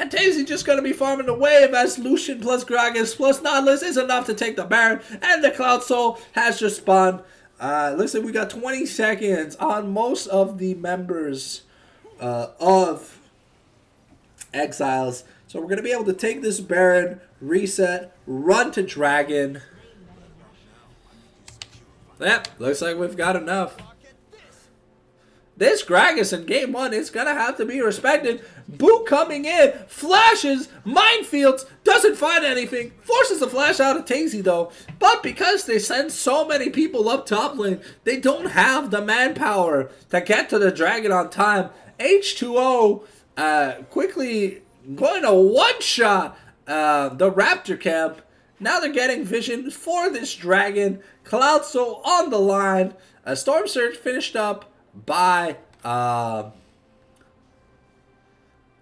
And Tazy just going to be farming the wave as Lucian plus Gragas plus Nautilus is enough to take the Baron. And the Cloud Soul has just spawned. Looks like we got 20 seconds on most of the members of Exiles. So we're going to be able to take this Baron, reset, run to Dragon. Yep, looks like we've got enough. This Gragas in game 1 is going to have to be respected. Boo coming in, flashes, minefields, doesn't find anything, forces the flash out of Tazy though. But because they send so many people up top lane, they don't have the manpower to get to the Dragon on time. H2O quickly going to one-shot the Raptor camp. Now they're getting vision for this Dragon. Cloud Soul on the line. Storm Surge finished up by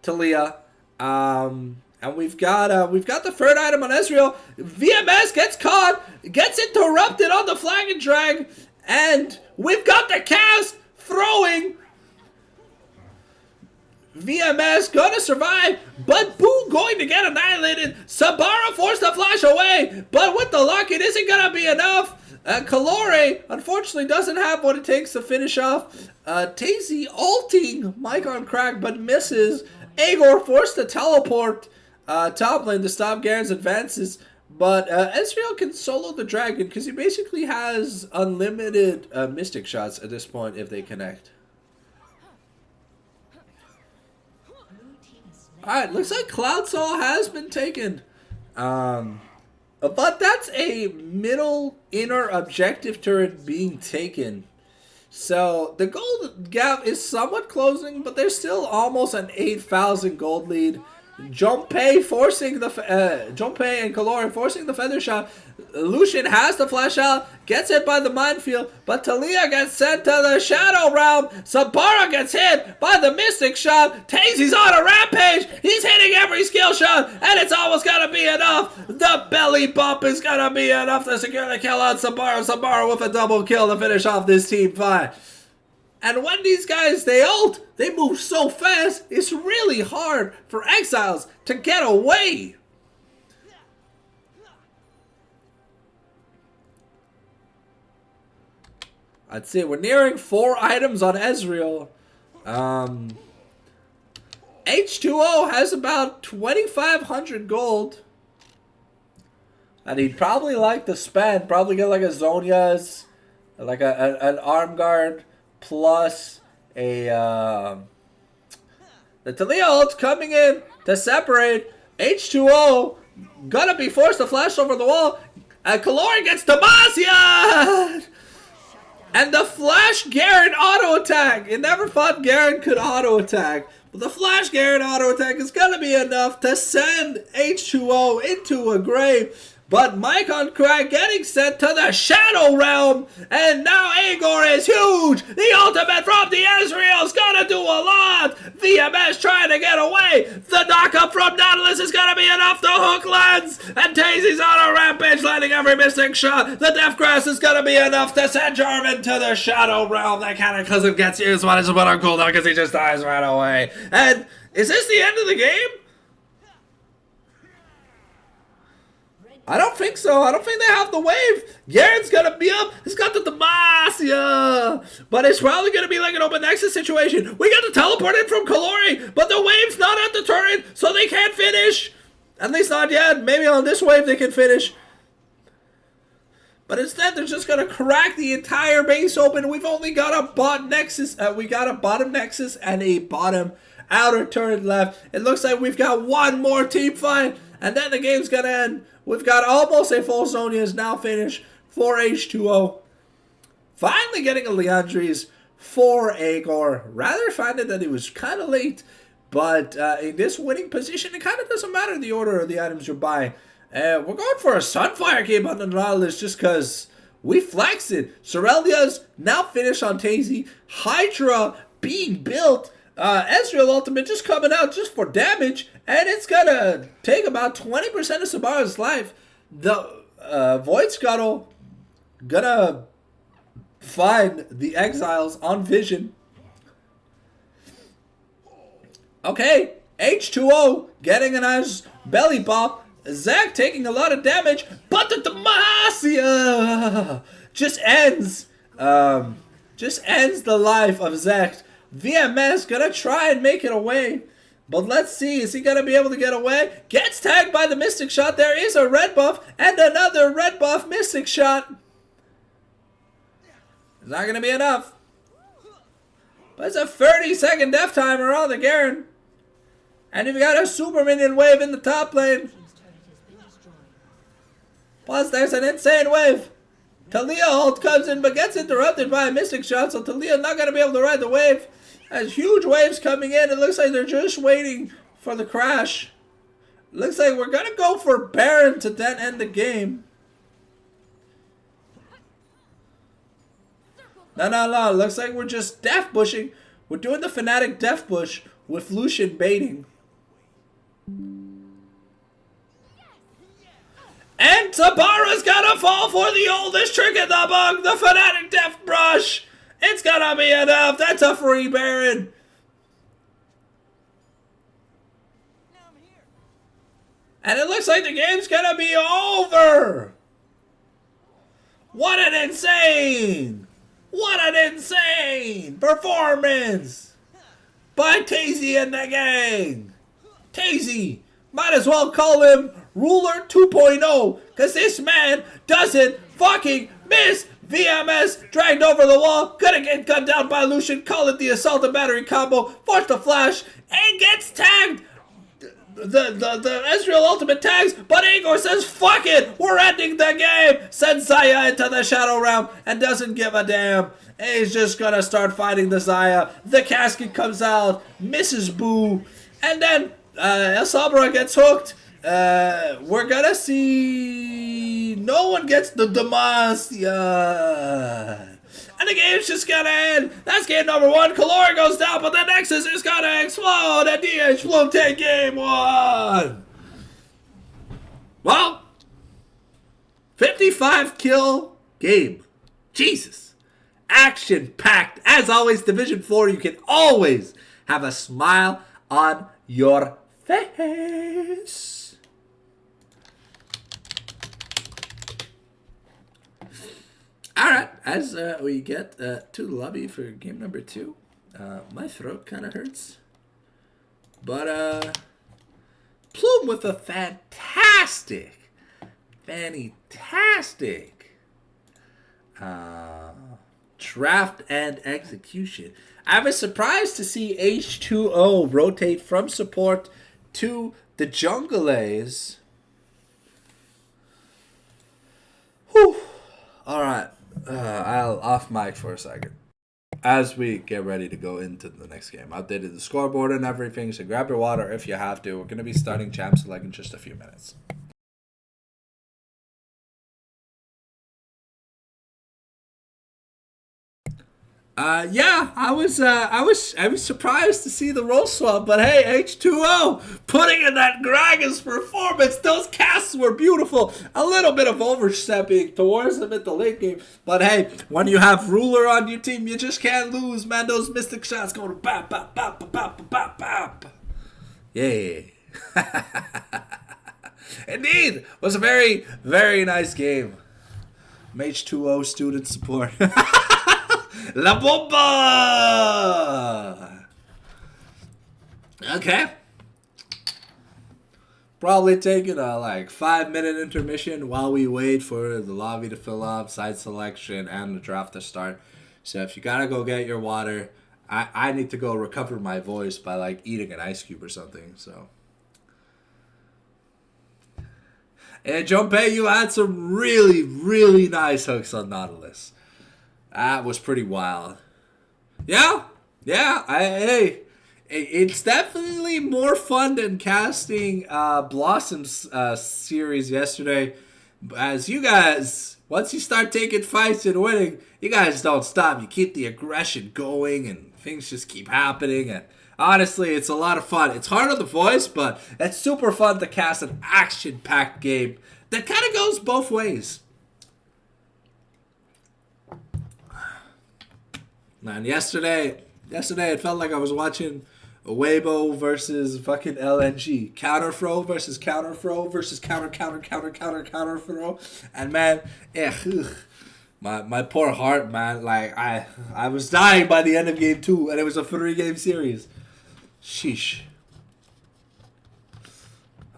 Talia, and we've got the third item on Ezreal. VMS gets caught, gets interrupted on the flag and drag, and we've got the cast throwing. VMS gonna survive, but Boo going to get annihilated. Sabara forced the flash away, but with the luck, it isn't gonna be enough. Kalore, unfortunately, doesn't have what it takes to finish off. Tazy ulting Mike on crack, but misses. Agor forced to teleport top lane to stop Garen's advances. But Ezreal can solo the Dragon because he basically has unlimited Mystic shots at this point if they connect. Alright, looks like Cloud Soul has been taken. But that's a middle inner objective turret being taken. So the gold gap is somewhat closing, but there's still almost an 8,000 gold lead. Junpei forcing the Junpei and Kalori forcing the feather shot. Lucian has the flash out, gets hit by the minefield, but Talia gets sent to the Shadow Realm. Sabara gets hit by the Mystic shot. Tazy's on a rampage. He's hitting every skill shot, and it's almost gonna be enough. The belly bump is gonna be enough to secure the kill on Sabara. Sabara with a double kill to finish off this team fight. And when these guys, they ult, they move so fast, it's really hard for Exiles to get away. I'd say we're nearing 4 items on Ezreal. H2O has about 2,500 gold. And he'd probably like to spend, probably get like a Zhonya's, like an arm guard, plus a the Talia ult coming in to separate. H2O gonna be forced to flash over the wall. And Kalori gets Demacia! And the Flash Garen auto attack. It never thought Garen could auto attack. But the Flash Garen auto attack is gonna be enough to send H2O into a grave. But Mike on Crack getting sent to the Shadow Realm. And now Agor is huge. The ultimate from the Ezreal's gonna do a lot. VMS trying to get away. The knockup from Nautilus is gonna be enough to hook Lens. And Tazy's on a rampage, landing every missing shot. The Death Grass is gonna be enough to send Jarvan to the Shadow Realm. That Cataclysm gets used when it's put on cooldown because he just dies right away. And is this the end of the game? I don't think so. I don't think they have the wave. Garen's gonna be up. He's got the Demacia. But it's probably gonna be like an open nexus situation. We got the teleport in from Kalori, but the wave's not at the turret, so they can't finish. At least not yet. Maybe on this wave they can finish. But instead they're just gonna crack the entire base open. We've only got a bottom nexus. We got a bottom nexus and a bottom outer turret left. It looks like we've got one more team fight, and then the game's gonna end. We've got almost a full Sonya is now finished for H2O. Finally getting a Leandries for Agor. Rather finding that he was kind of late, but in this winning position, it kind of doesn't matter the order of the items you're buying. We're going for a Sunfire game on the Nautilus just because we flexed it. Sorelia's now finished on Tazy. Hydra being built. Ezreal ultimate just coming out just for damage, and it's gonna take about 20% of Sabara's life. The Void Scuttle gonna find the Exiles on Vision. Okay, H2O getting a nice belly bop. Zac taking a lot of damage, but the Demacia just ends the life of Zac. VMS gonna try and make it away, but let's see, is he gonna be able to get away? Gets tagged by the Mystic Shot. There is a red buff and another red buff Mystic Shot. It's not gonna be enough, but it's a 30-second death timer on the Garen, and you've got a super minion wave in the top lane. Plus there's an insane wave. Talia ult comes in but gets interrupted by a Mystic Shot, so Talia not going to be able to ride the wave. There's huge waves coming in. It looks like they're just waiting for the crash. Looks like we're going to go for Baron to then end the game. No. Looks like we're just death bushing. We're doing the Fnatic death bush with Lucian baiting. And Tabara's gonna fall for the oldest trick in the book, the Fnatic Death Brush. It's gonna be enough. That's a free Baron. And it looks like the game's gonna be over. What an insane performance by Tazy and the gang. Tazy, might as well call him Ruler 2.0, because this man doesn't fucking miss. VMS dragged over the wall, gonna get gunned down by Lucian, call it the assault and battery combo, force the flash, and gets tagged. The Ezreal ultimate tags, but Agor says, fuck it, we're ending the game. Sends Xayah into the Shadow Realm and doesn't give a damn. And he's just gonna start fighting the Xayah. The casket comes out, misses Boo, and then Sabra gets hooked. We're gonna see no one gets the Demacia. And the game's just gonna end. That's game number 1. Kalori goes down, but the Nexus is gonna explode. And DH Plume take game 1. Well, 55 kill game. Jesus. Action packed. As always, Division 4, you can always have a smile on your face. Alright, as we get to the lobby for game number 2, my throat kind of hurts. But, Plume with a fantastic Draft and execution. I was surprised to see H2O rotate from support to the Jungles. Whew. Alright. I'll off mic for a second. As we get ready to go into the next game, I updated the scoreboard and everything, so grab your water if you have to. We're going to be starting Champ Select in just a few minutes. Yeah, I was surprised to see the role swap, but hey, H2O putting in that Gragas performance. Those casts were beautiful. A little bit of overstepping towards them at the late game, but hey, when you have Ruler on your team, you just can't lose, man. Those mystic shots going bap bap bap bap bap bap bap. Yeah. Indeed, was a very very nice game. H2O student support. La Bomba! Okay. Probably taking a 5-minute intermission while we wait for the lobby to fill up, side selection, and the draft to start. So if you gotta go get your water, I need to go recover my voice by eating an ice cube or something. So. And Junpei, you had some really, really nice hooks on Nautilus. That was pretty wild. Yeah. Hey, it's definitely more fun than casting Blossom's series yesterday. As you guys, once you start taking fights and winning, you guys don't stop. You keep the aggression going, and things just keep happening. And honestly, it's a lot of fun. It's hard on the voice, but it's super fun to cast an action-packed game that kind of goes both ways. Man, yesterday it felt like I was watching Weibo versus fucking LNG. Counter throw versus counter throw versus counter throw. And man, my poor heart, man. I was dying by the end of game 2, and it was a 3-game series. Sheesh.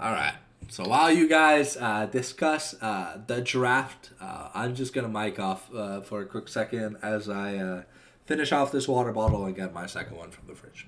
Alright. So while you guys discuss the draft, I'm just going to mic off for a quick second as I finish off this water bottle and get my second one from the fridge.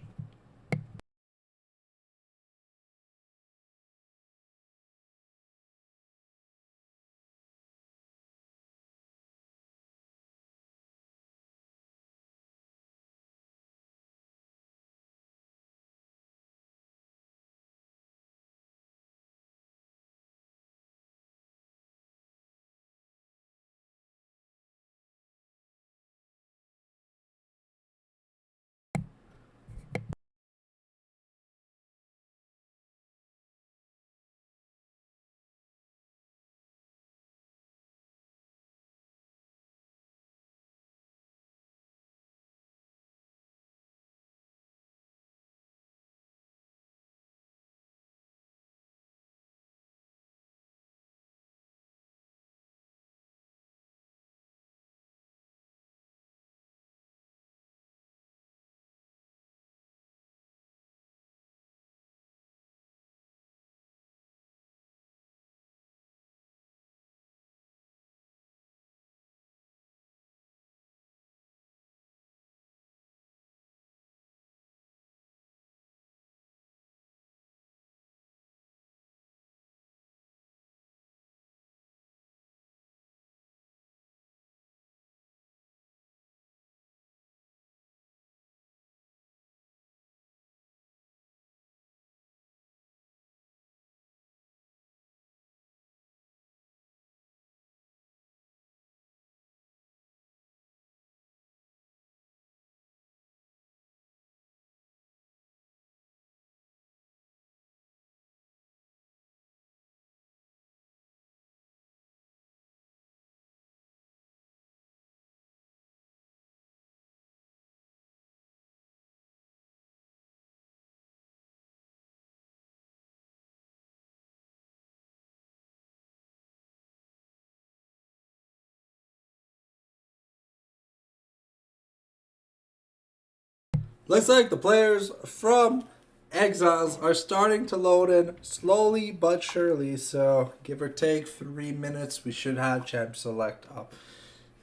Looks like the players from Exiles are starting to load in slowly but surely. So give or take 3 minutes, we should have Champ Select up.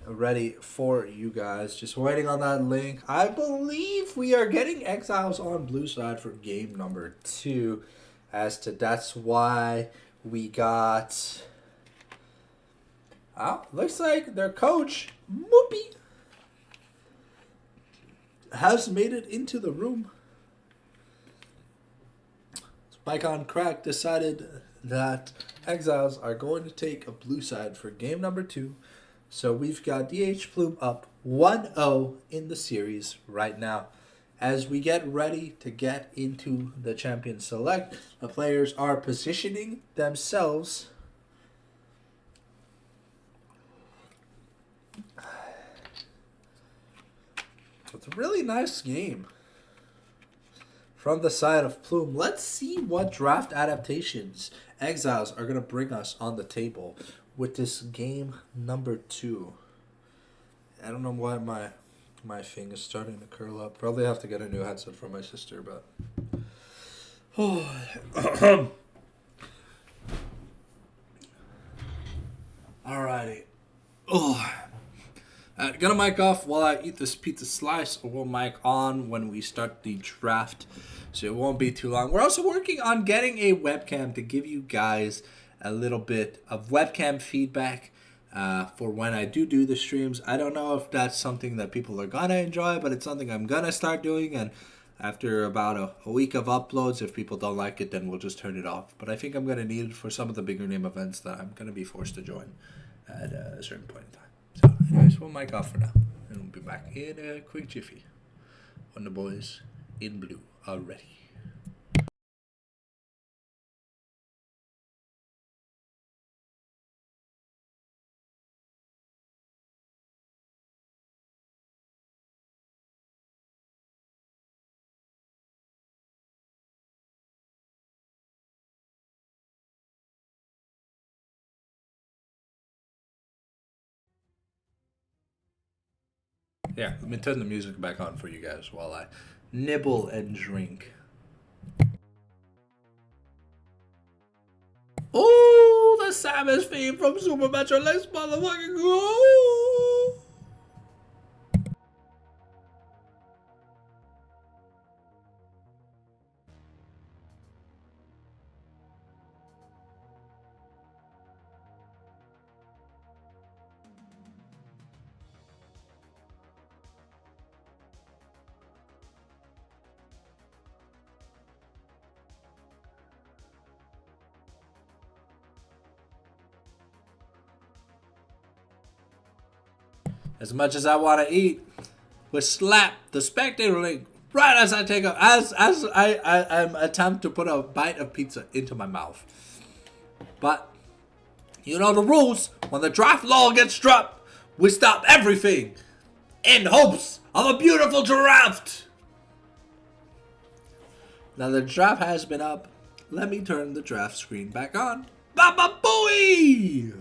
ready for you guys. Just waiting on that link. I believe we are getting Exiles on blue side for game number 2. As to that's why we got... Oh, looks like their coach, Moopy, has made it into the room. Spike on Crack decided that Exiles are going to take a blue side for game number 2. So we've got DH Plume up 1-0 in the series right now. As we get ready to get into the Champion Select, the players are positioning themselves. It's a really nice game from the side of Plume. Let's see what draft adaptations Exiles are going to bring us on the table with this game number 2. I don't know why my thing is starting to curl up. Probably have to get a new headset for my sister, but... Alrighty. Gonna mic off while I eat this pizza slice, or we'll mic on when we start the draft, so it won't be too long. We're also working on getting a webcam to give you guys a little bit of webcam feedback for when I do the streams. I don't know if that's something that people are gonna enjoy, but it's something I'm gonna start doing, and after about a week of uploads, if people don't like it, then we'll just turn it off. But I think I'm gonna need it for some of the bigger name events that I'm gonna be forced to join at a certain point in time. So anyways, we'll mic off for now, and we'll be back in a quick jiffy when the boys in blue are ready. Yeah, let me turn the music back on for you guys while I nibble and drink. Oh, the Samus theme from Super Metro. Let's motherfucking go! As much as I want to eat, we slap the spectator link right as I take a I'm attempt to put a bite of pizza into my mouth. But you know the rules. When the draft law gets dropped, we stop everything in hopes of a beautiful draft. Now the draft has been up. Let me turn the draft screen back on. Baba Booey!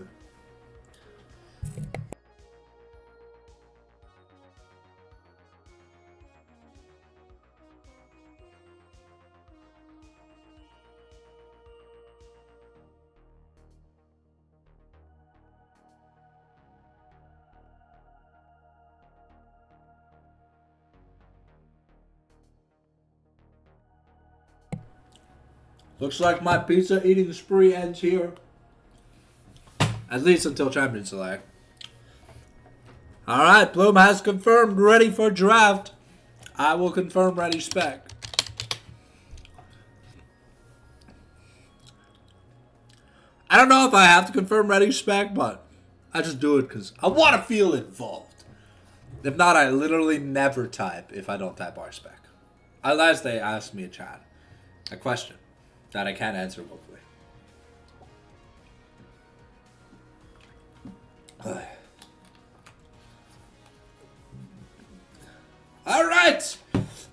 Looks like my pizza eating spree ends here. At least until Champion Select. Alright, Plume has confirmed ready for draft. I will confirm ready spec. I don't know if I have to confirm ready spec, but I just do it because I want to feel involved. If not, I literally never type if I don't type R spec. Unless they ask me a chat, a question that I can't answer vocally. Alright!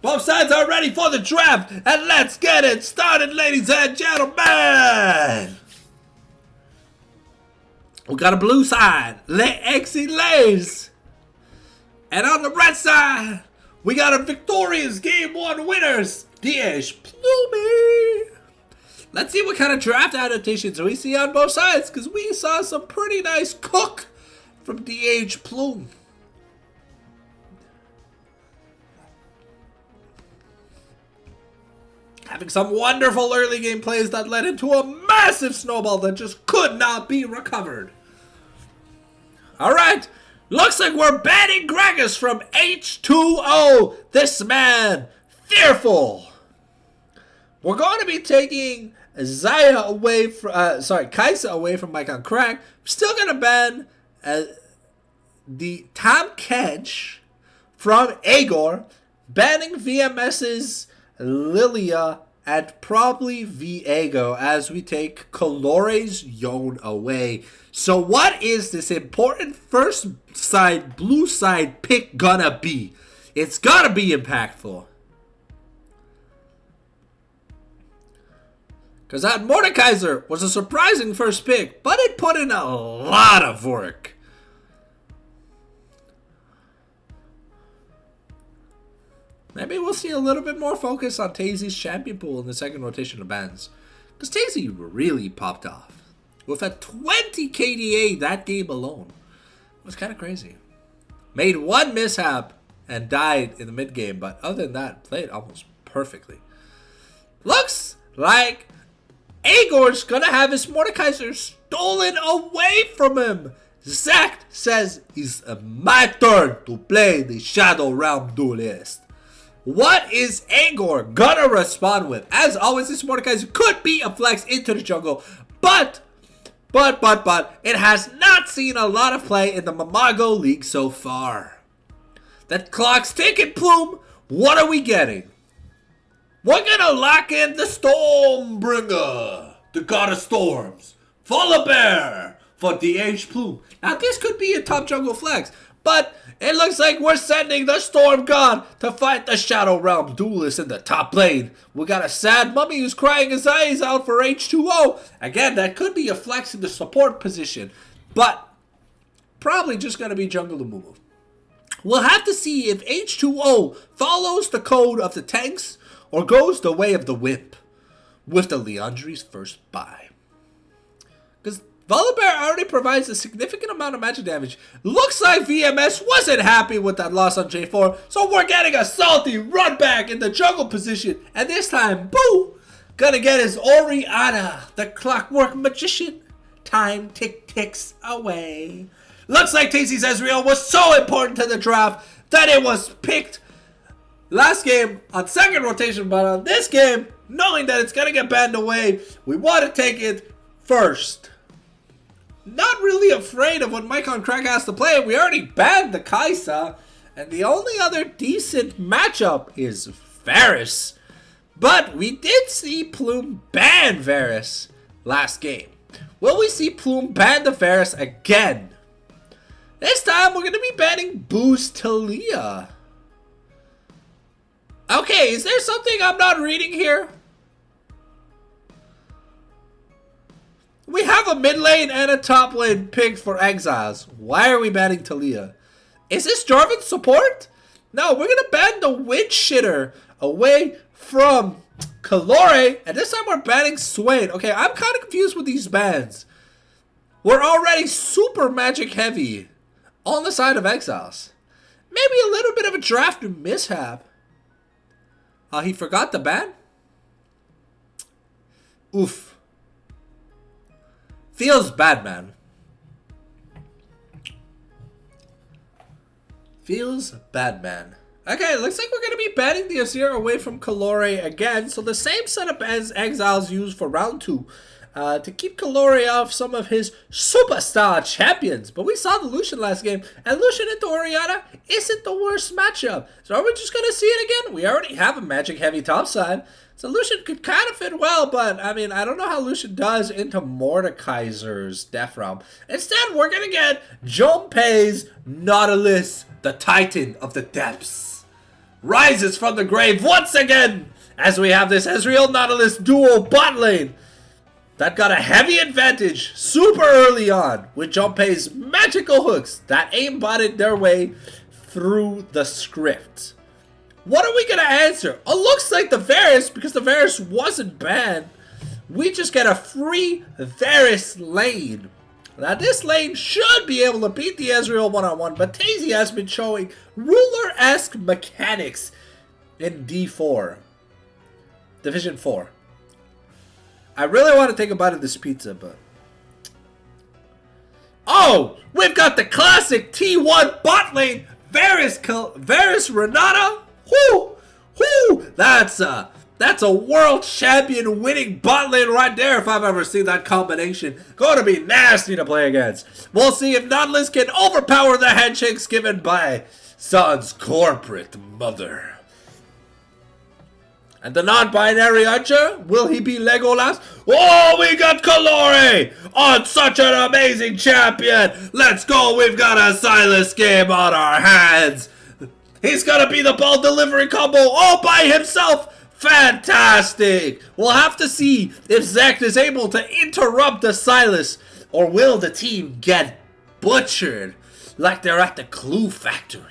Both sides are ready for the draft, and let's get it started, ladies and gentlemen! We got a blue side, Exiles. And on the red side, we got a victorious Game 1 winners, DH Plume. Let's see what kind of draft adaptations we see on both sides, because we saw some pretty nice cook from DH Plume. Having some wonderful early game plays that led into a massive snowball that just could not be recovered. Alright, looks like we're banning Gragas from H2O. This man, fearful. We're going to be taking Kaisa away from Mike on Crack. We're still going to ban the Tom Kench from Agor, banning VMS's Lilia and probably Viego as we take Calore's Yone away. So what is this important first side, blue side pick gonna be? It's gotta be impactful. Because that Mordekaiser was a surprising first pick, but it put in a lot of work. Maybe we'll see a little bit more focus on Tazy's champion pool in the second rotation of bans. Because Tazy really popped off. With a 20 KDA that game alone. It was kind of crazy. Made one mishap and died in the mid game. But other than that, played almost perfectly. Looks like Agor's gonna have his Mordekaiser stolen away from him. Zach says it's my turn to play the Shadow Realm Duelist. What is Agor gonna respond with? As always, this Mordekaiser could be a flex into the jungle, but it has not seen a lot of play in the Mamago League so far. That clock's ticking, Plume. What are we getting? We're gonna lock in the Stormbringer, the God of Storms, Volibear for DH Plume. Now this could be a top jungle flex, but it looks like we're sending the Storm God to fight the Shadow Realm Duelist in the top lane. We got a sad mummy who's crying his eyes out for H2O. Again, that could be a flex in the support position, but probably just going to be jungle to move. We'll have to see if H2O follows the code of the tanks or goes the way of the Wimp with the Leandri's first buy. Because Volibear already provides a significant amount of magic damage. Looks like VMS wasn't happy with that loss on J4, so we're getting a salty run back in the jungle position. And this time, Boo, gonna get his Oriana, the Clockwork Magician. Time ticks away. Looks like Tazy's Ezreal was so important to the draft that it was picked last game on second rotation, but on this game, knowing that it's gonna get banned away, we want to take it first. Not really afraid of what Mike on Crack has to play. We already banned the Kaisa, and the only other decent matchup is Varus. But we did see Plume ban Varus last game. Will we see Plume ban the Varus again? This time we're going to be banning Boost Talia. Okay, is there something I'm not reading here? We have a mid lane and a top lane picked for Exiles. Why are we banning Talia? Is this Jarvan's support? No, we're going to ban the Witch Shitter away from Calore. And this time we're banning Swain. Okay, I'm kind of confused with these bans. We're already super magic heavy on the side of Exiles. Maybe a little bit of a draft mishap. He forgot the ban? Oof. Feels bad, man. Feels bad, man. Okay, looks like we're going to be banning the Azir away from Calore again. So the same setup as Exiles used for round 2. To keep Calore off some of his superstar champions. But we saw the Lucian last game. And Lucian into Oriana isn't the worst matchup. So are we just going to see it again? We already have a magic heavy top side. So Lucian could kind of fit well, but I mean, I don't know how Lucian does into Mordekaiser's Death Realm. Instead, we're going to get Junpei's Nautilus, the Titan of the Depths, rises from the grave once again as we have this Ezreal Nautilus duo bot lane that got a heavy advantage super early on with Junpei's magical hooks that aimbotted their way through the script. What are we going to answer? Oh, looks like the Varus, because the Varus wasn't banned. We just get a free Varus lane. Now this lane should be able to beat the Ezreal one-on-one, but Tazy has been showing ruler-esque mechanics in D4. Division 4. I really want to take a bite of this pizza, but... Oh! We've got the classic T1 bot lane! Varus Renata? Whoo! Whoo! That's a world champion winning bot lane right there if I've ever seen that combination. Going to be nasty to play against. We'll see if Nautilus can overpower the handshakes given by Sun's corporate mother. And the non-binary Archer, will he be Legolas? Oh, we got Kalori on such an amazing champion. Let's go, we've got a Silas game on our hands. He's gonna be the ball delivery combo all by himself. Fantastic. We'll have to see if Zach is able to interrupt the Silas, or will the team get butchered like they're at the Clue factory.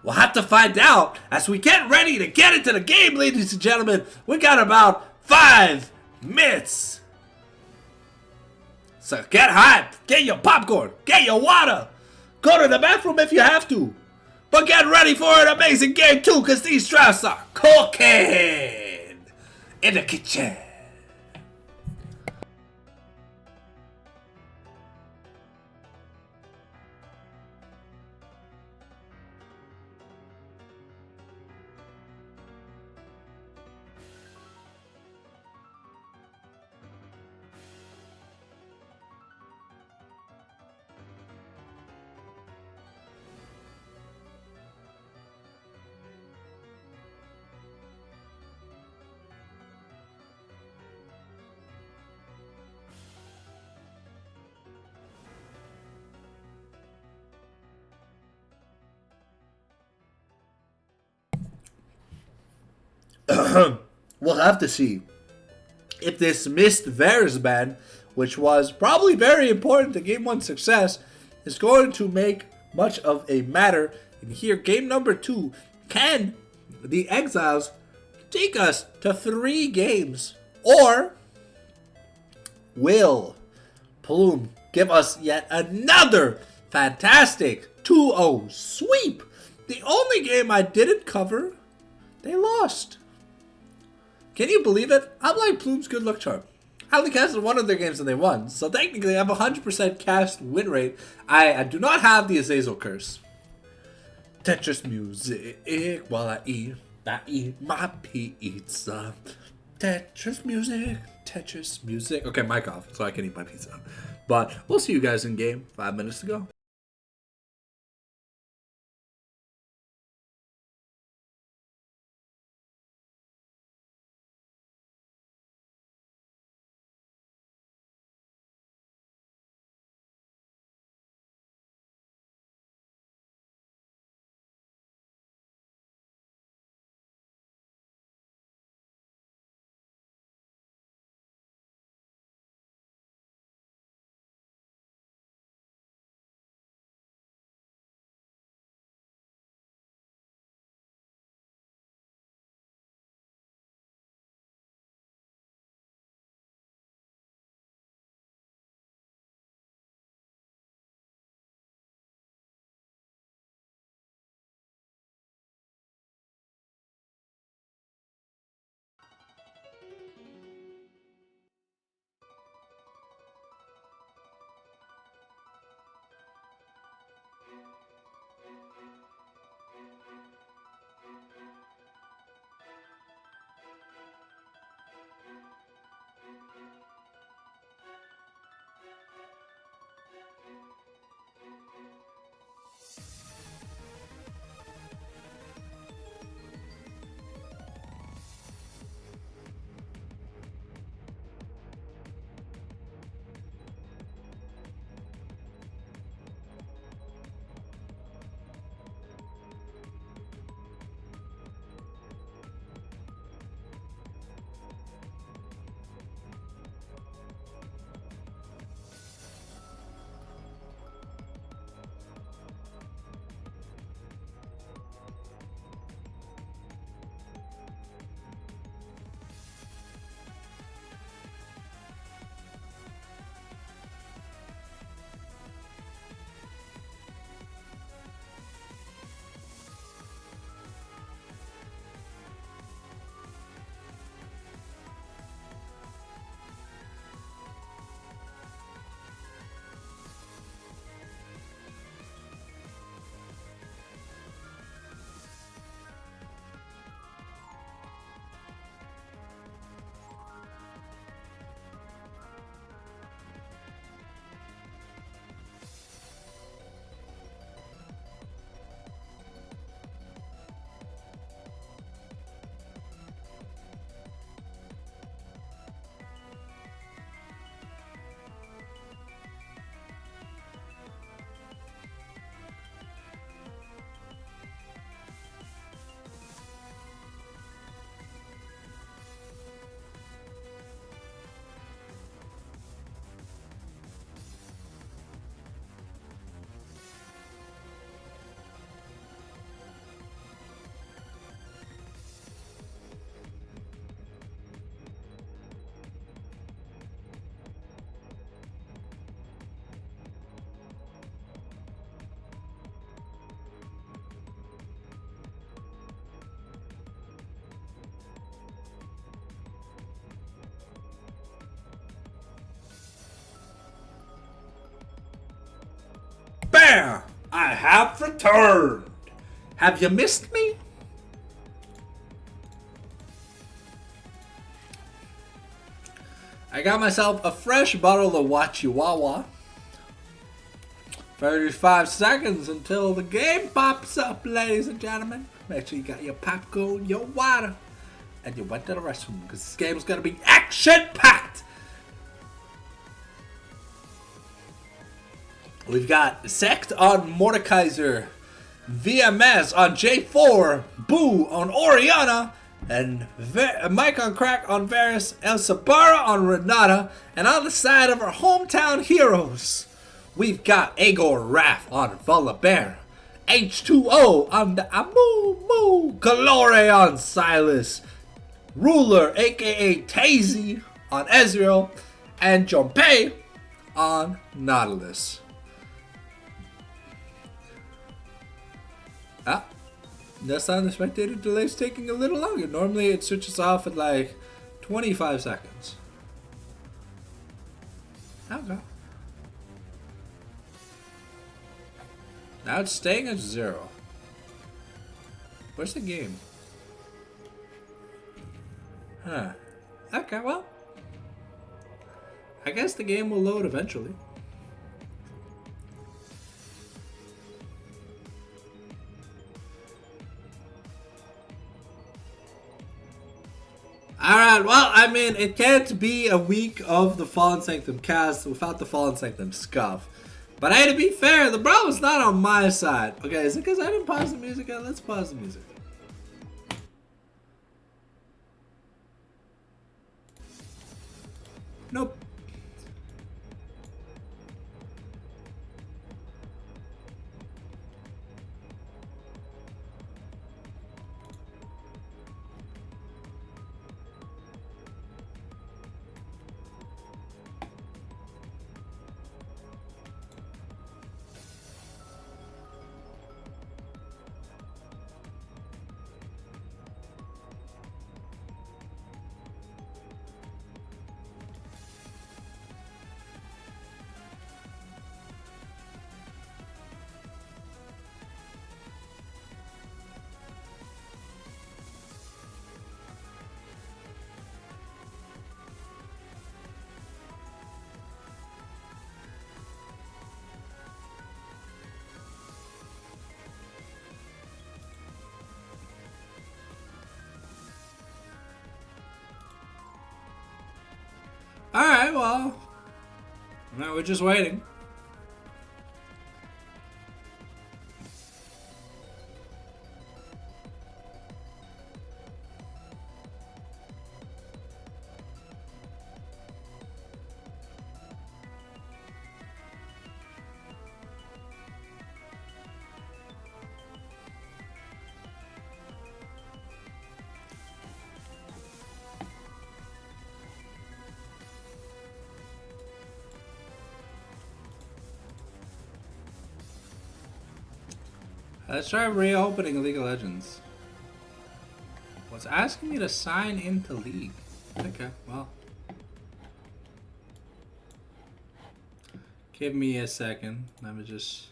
We'll have to find out as we get ready to get into the game, ladies and gentlemen. We got about 5 minutes. So get hyped, get your popcorn, get your water. Go to the bathroom if you have to. But get ready for an amazing game too, because these drafts are cooking in the kitchen. We'll have to see if this missed Varus ban, which was probably very important to Game 1 success, is going to make much of a matter. And here, game number 2, can the Exiles take us to 3 games? Or will Plume give us yet another fantastic 2-0 sweep? The only game I didn't cover, they lost. Can you believe it? I'm like Plume's good luck charm. I only casted one of their games and they won. So technically I have a 100% cast win rate. I do not have the Azazel curse. Tetris music while I eat my pizza. Tetris music, Tetris music. Okay, mic off so I can eat my pizza. But we'll see you guys in game. 5 minutes to go. Yeah! I have returned! Have you missed me? I got myself a fresh bottle of Wachiwawa. 35 seconds until the game pops up, ladies and gentlemen. Make sure you got your popcorn, your water, and you went to the restroom because this game is going to be action-packed. We've got Sect on Mordekaiser, VMS on J4, Boo on Oriana, and Mike on Crack on Varus, El Sabara on Renata, and on the side of our hometown heroes, we've got Agor Raph on Volibear, H2O on the Amu, Galore on Silas, Ruler aka Tazy on Ezreal, and Junpei on Nautilus. This time the spectator delay is taking a little longer. Normally it switches off at like 25 seconds. Okay. Now it's staying at 0. Where's the game? Huh. Okay, well. I guess the game will load eventually. Alright, well, I mean, it can't be a week of the Fallen Sanctum cast without the Fallen Sanctum scuff. But hey, to be fair, the bro is not on my side. Okay, is it because I didn't pause the music? Let's pause the music. Nope. Alright, well. Now we're just waiting. Let's try reopening League of Legends. What's asking me to sign into League? Okay, well. Give me a second. Let me just...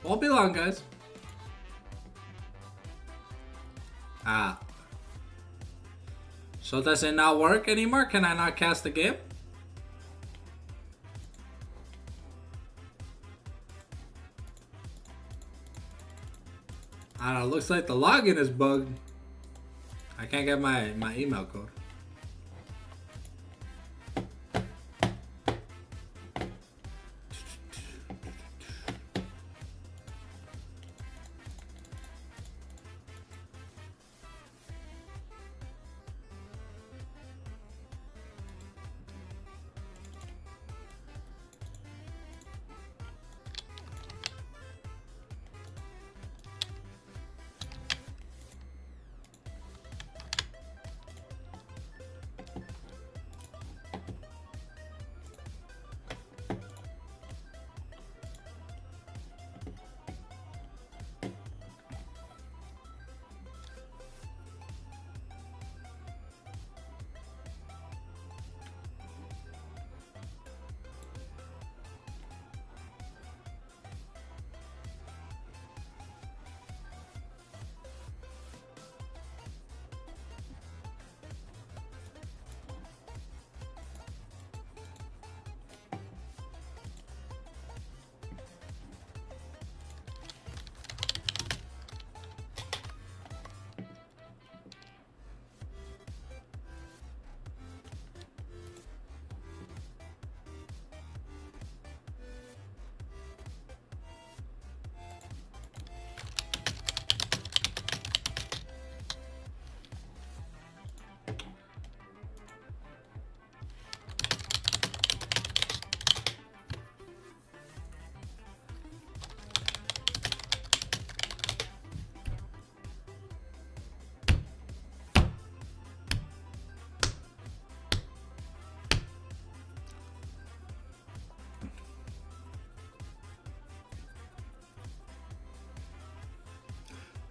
Won't be long, guys. Ah. So does it not work anymore? Can I not cast the game? I don't know. Looks like the login is bugged. I can't get my email code.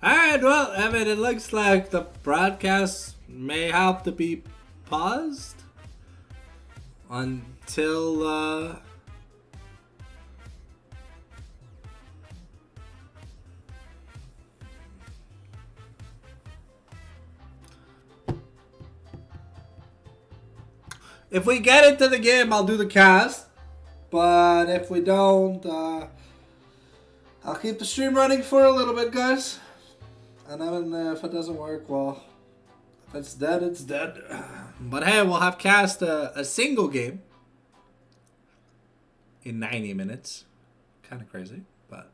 Alright, well, I mean, it looks like the broadcast may have to be paused until, if we get into the game, I'll do the cast. But if we don't, I'll keep the stream running for a little bit, guys. And then if it doesn't work, well, if it's dead, it's dead. But hey, we'll have cast a single game in 90 minutes. Kind of crazy, but...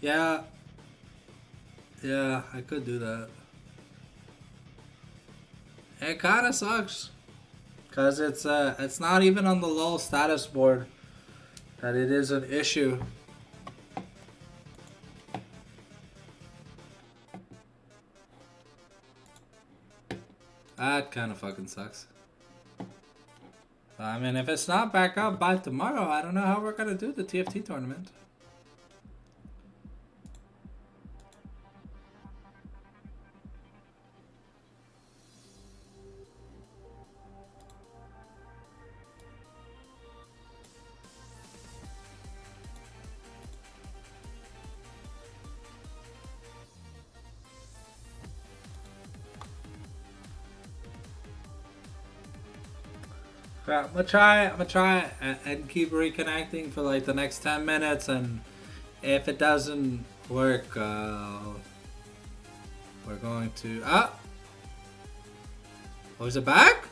Yeah. Yeah, I could do that. It kind of sucks. Because it's not even on the LoL status board that it is an issue. That kind of fucking sucks. I mean, if it's not back up by tomorrow, I don't know how we're gonna do the TFT tournament. Yeah, I'm gonna try and keep reconnecting for like the next 10 minutes, and if it doesn't work, we're going to... Oh, is it back?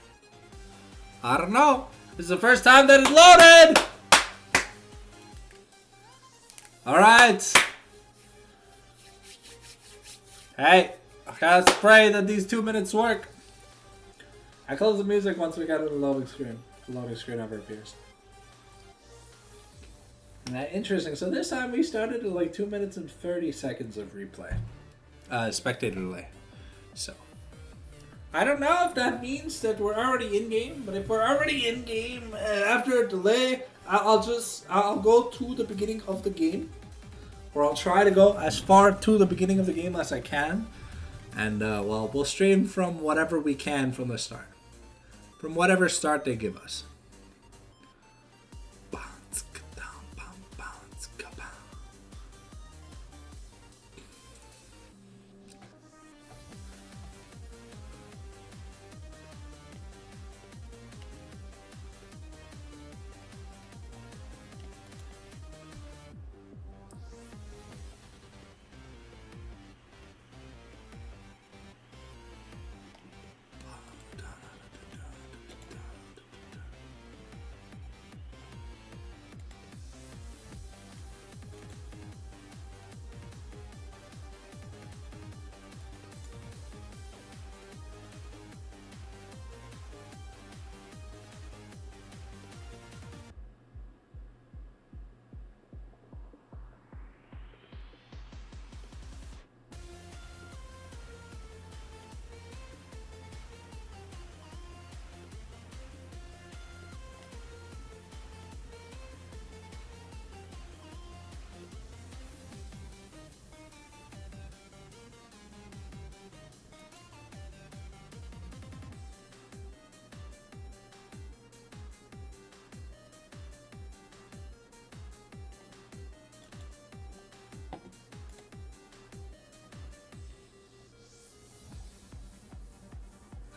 I don't know. This is the first time that it's loaded! Alright. Hey, I gotta pray that these 2 minutes work. I close the music once we get to the loading screen. The loading screen ever appears. Interesting. So this time we started at like 2 minutes and 30 seconds of replay. Spectator delay. So. I don't know if that means that we're already in game, but if we're already in game after a delay, I'll go to the beginning of the game. Or I'll try to go as far to the beginning of the game as I can. And well, we'll stream from whatever we can from the start. From whatever start they give us.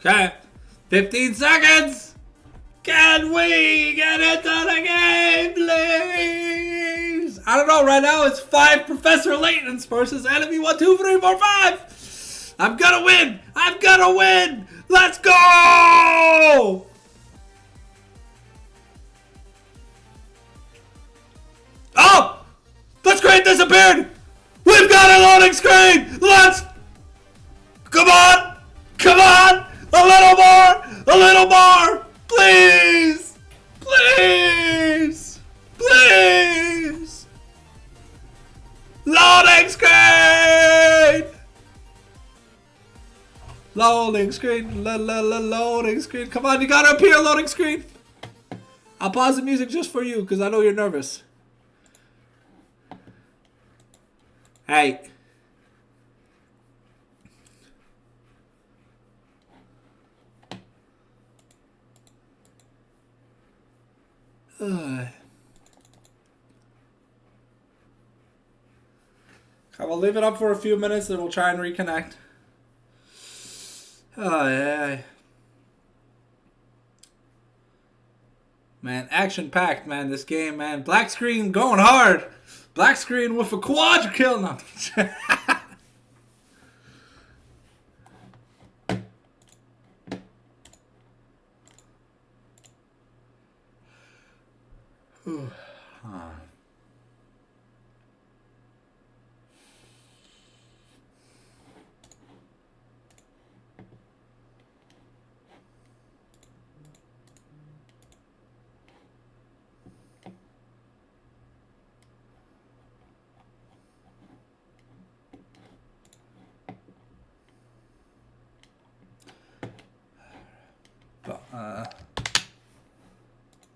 Okay. 15 seconds. Can we get into the game, please? I don't know. Right now it's 5 Professor Laytons versus enemy 1, 2, 3, 4, 5. I'm gonna win. I'm gonna win. Let's go. Oh! The screen disappeared! We've got a loading screen! Let's... Come on! Come on! A little more! A little more! Please! Please! Please! Loading screen! Loading screen. Loading screen. Come on, you gotta appear, loading screen. I'll pause the music just for you, because I know you're nervous. Hey. Okay, we'll leave it up for a few minutes and we'll try and reconnect. Oh, yeah. Man, action-packed, man, this game, man. Black screen going hard. Black screen with a quadra kill. No.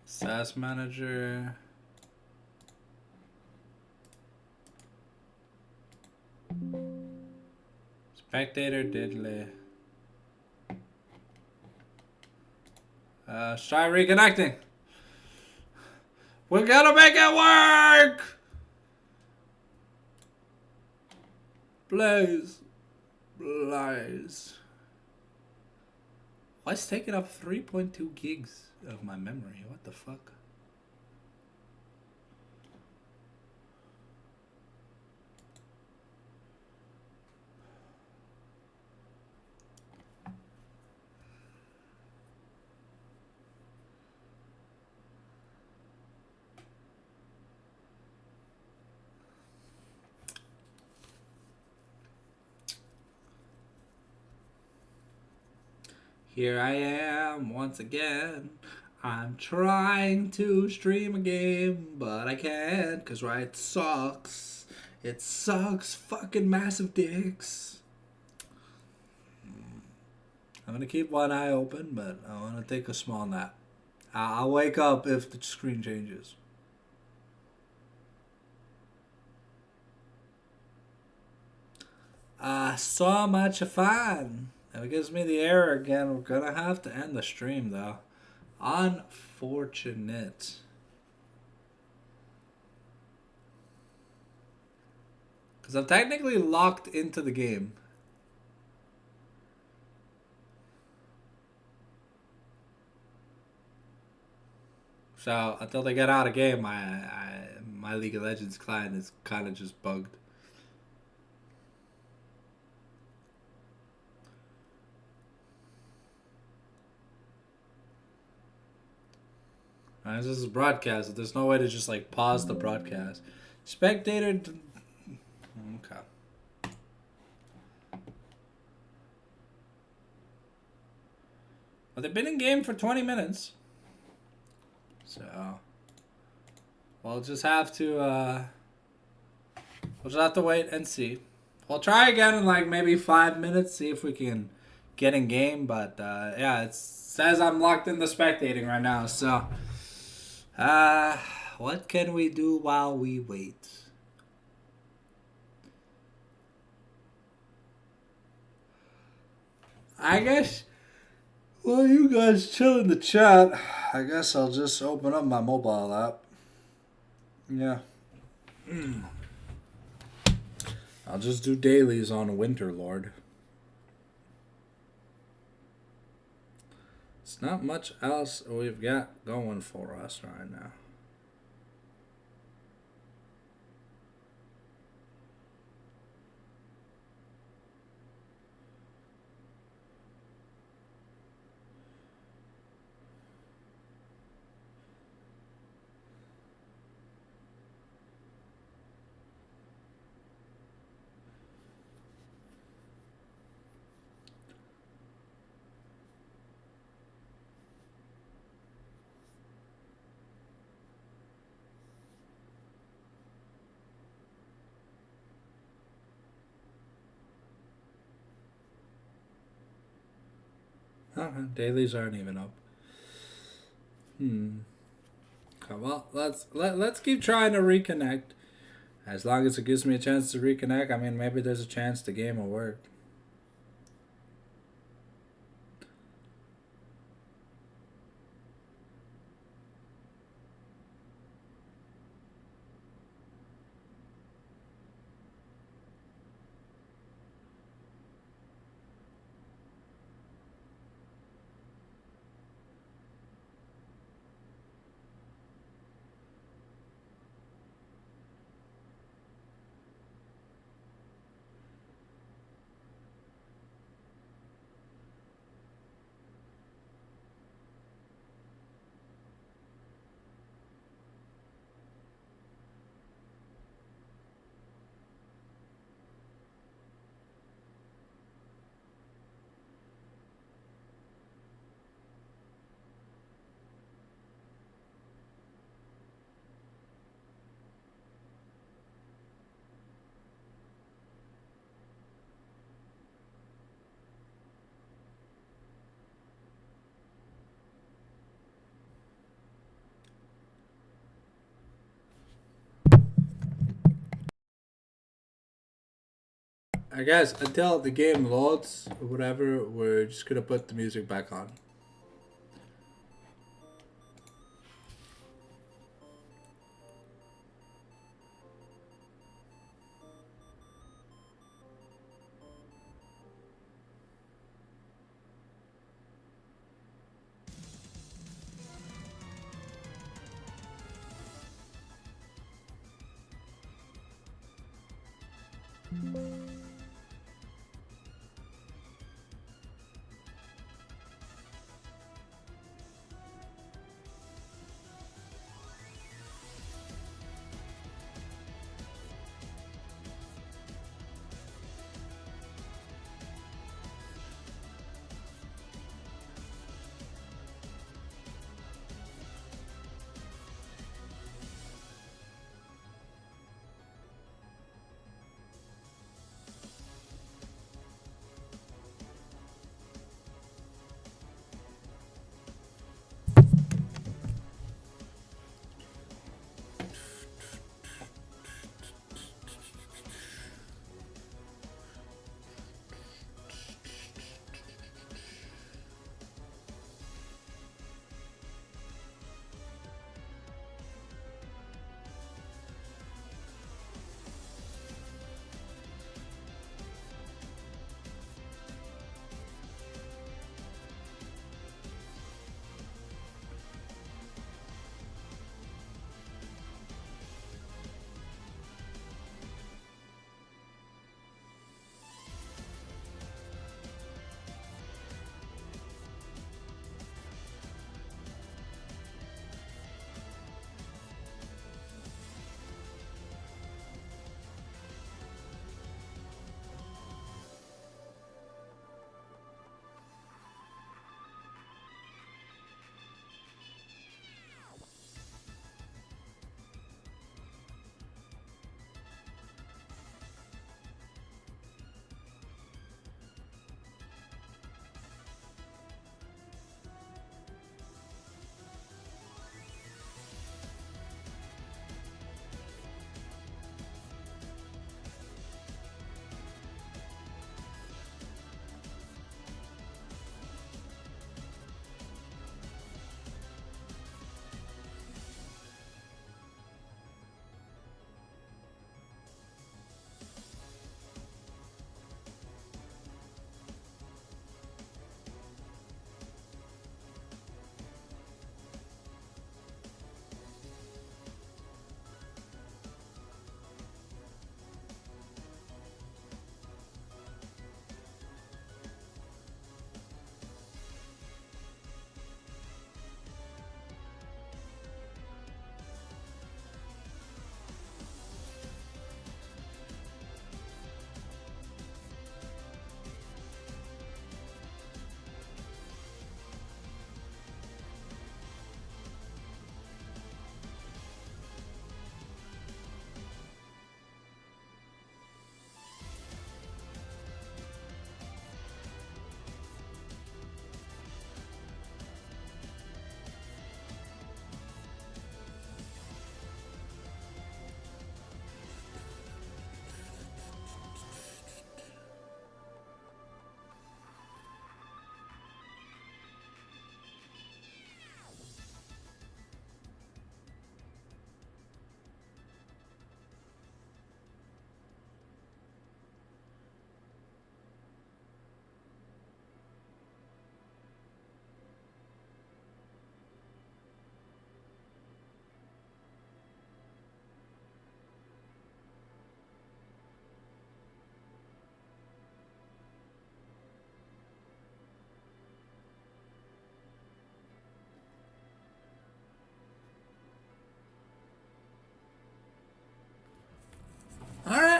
SAS manager. Spectator diddly. Try reconnecting. We're gonna make it work! Please. Please. Why is taking up 3.2 gigs of my memory? What the fuck? Here I am once again. I'm trying to stream a game, but I can't because Riot sucks. It sucks. Fucking massive dicks. I'm gonna keep one eye open, but I want to take a small nap. I'll wake up if the screen changes. So much fun. If it gives me the error again, we're gonna have to end the stream though. Unfortunate. Because I'm technically locked into the game. So until they get out of game, my League of Legends client is kind of just bugged. This is a broadcast. There's no way to just like pause the broadcast. Spectator. Okay. Well, they've been in game for 20 minutes. So we'll just have to wait and see. We'll try again in like maybe 5 minutes, see if we can get in game. But yeah, it says I'm locked into spectating right now. So what can we do while we wait? I guess while you guys chill in the chat, I guess I'll just open up my mobile app. Yeah. I'll just do dailies on Winterlord. There's not much else we've got going for us right now. Okay, dailies aren't even up. Okay, well, let's keep trying to reconnect. As long as it gives me a chance to reconnect, I mean, maybe there's a chance the game will work. I guess until the game loads or whatever, we're just gonna put the music back on.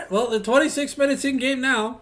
right. Well, the 26 minutes in game now.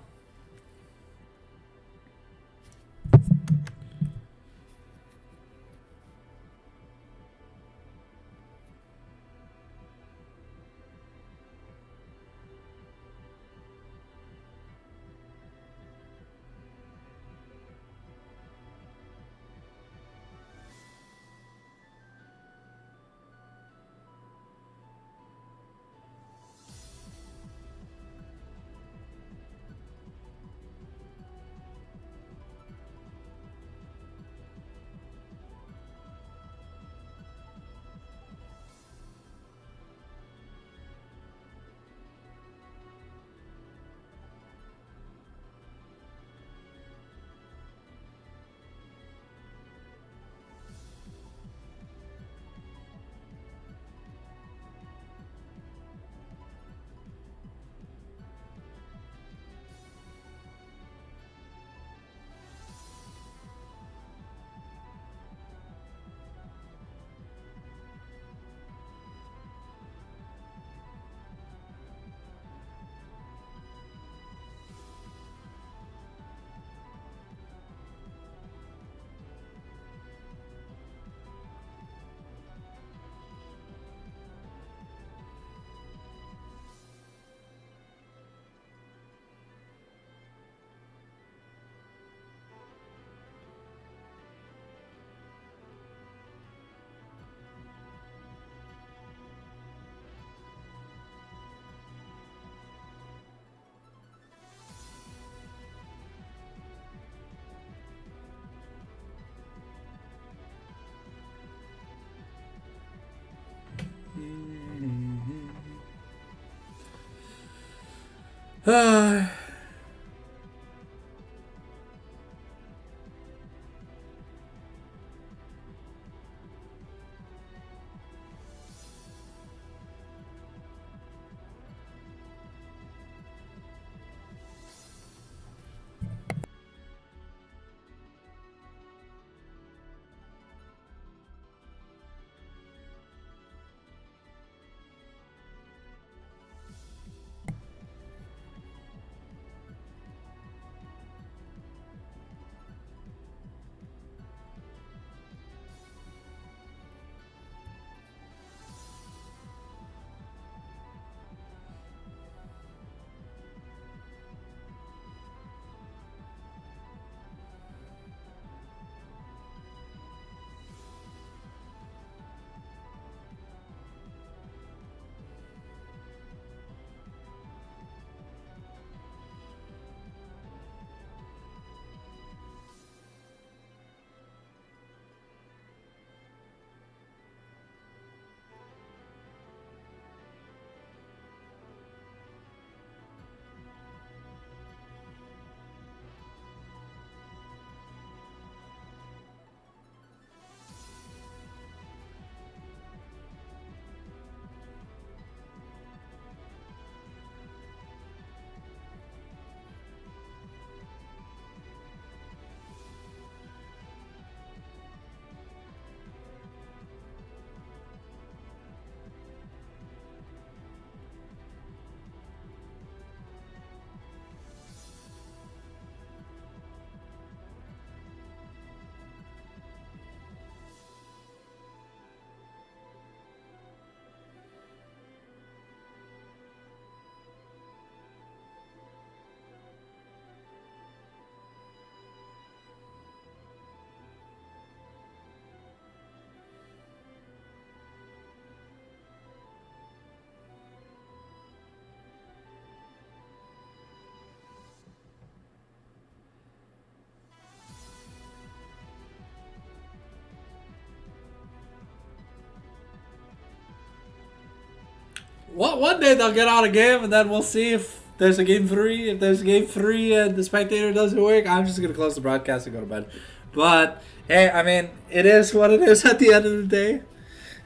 Well, one day they'll get out a game, and then we'll see if there's a game 3. If there's a game 3 and the spectator doesn't work, I'm just going to close the broadcast and go to bed. But, hey, I mean, it is what it is at the end of the day.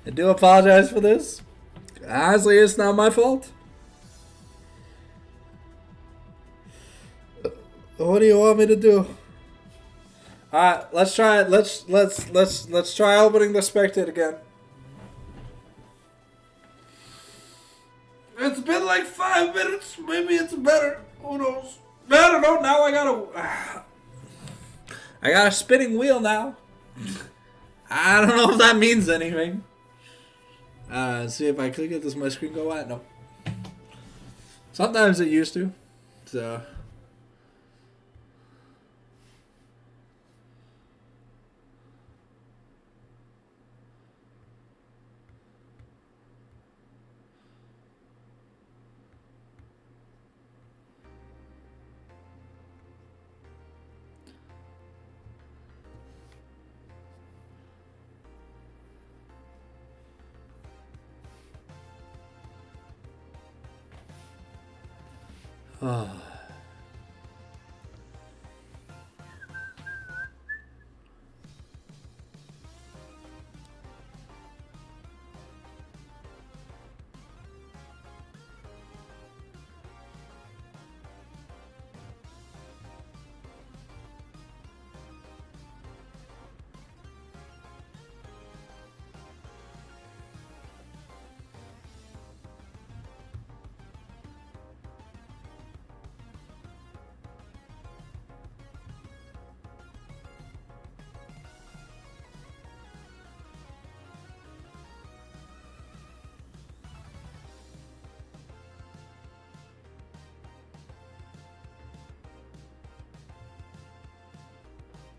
I do apologize for this. Honestly, it's not my fault. What do you want me to do? Alright, let's try it. Let's try opening the spectate again. It's been like 5 minutes. Maybe it's better. Who knows? I don't know. Now I got a spinning wheel now. I don't know if that means anything. See if I click it, does my screen go white? No. Sometimes it used to. So.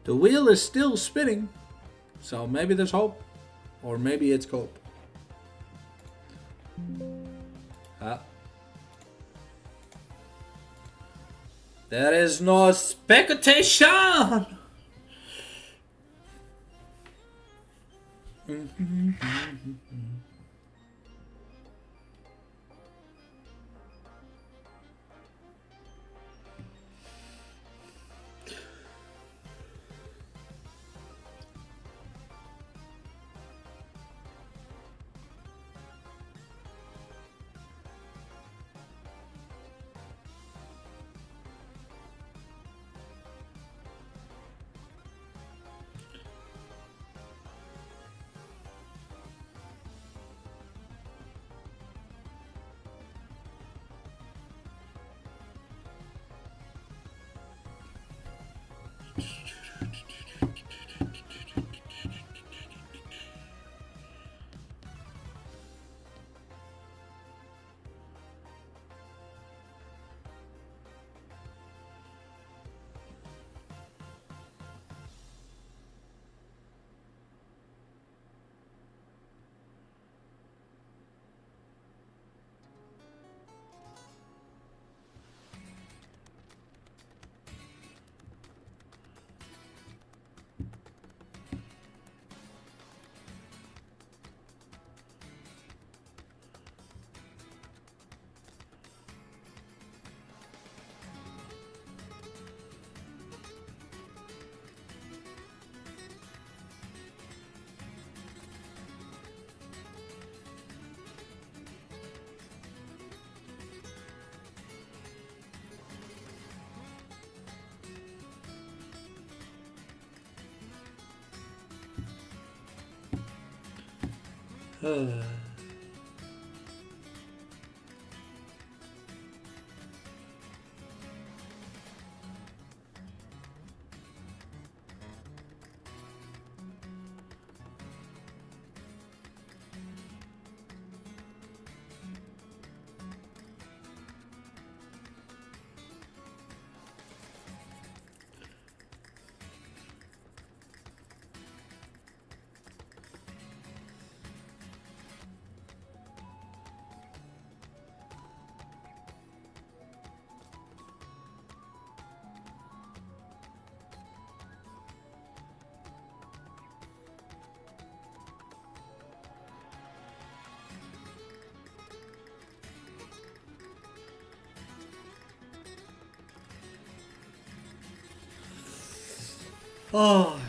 The wheel is still spinning, so maybe there's hope, or maybe it's cope. There is no spectation. Oh.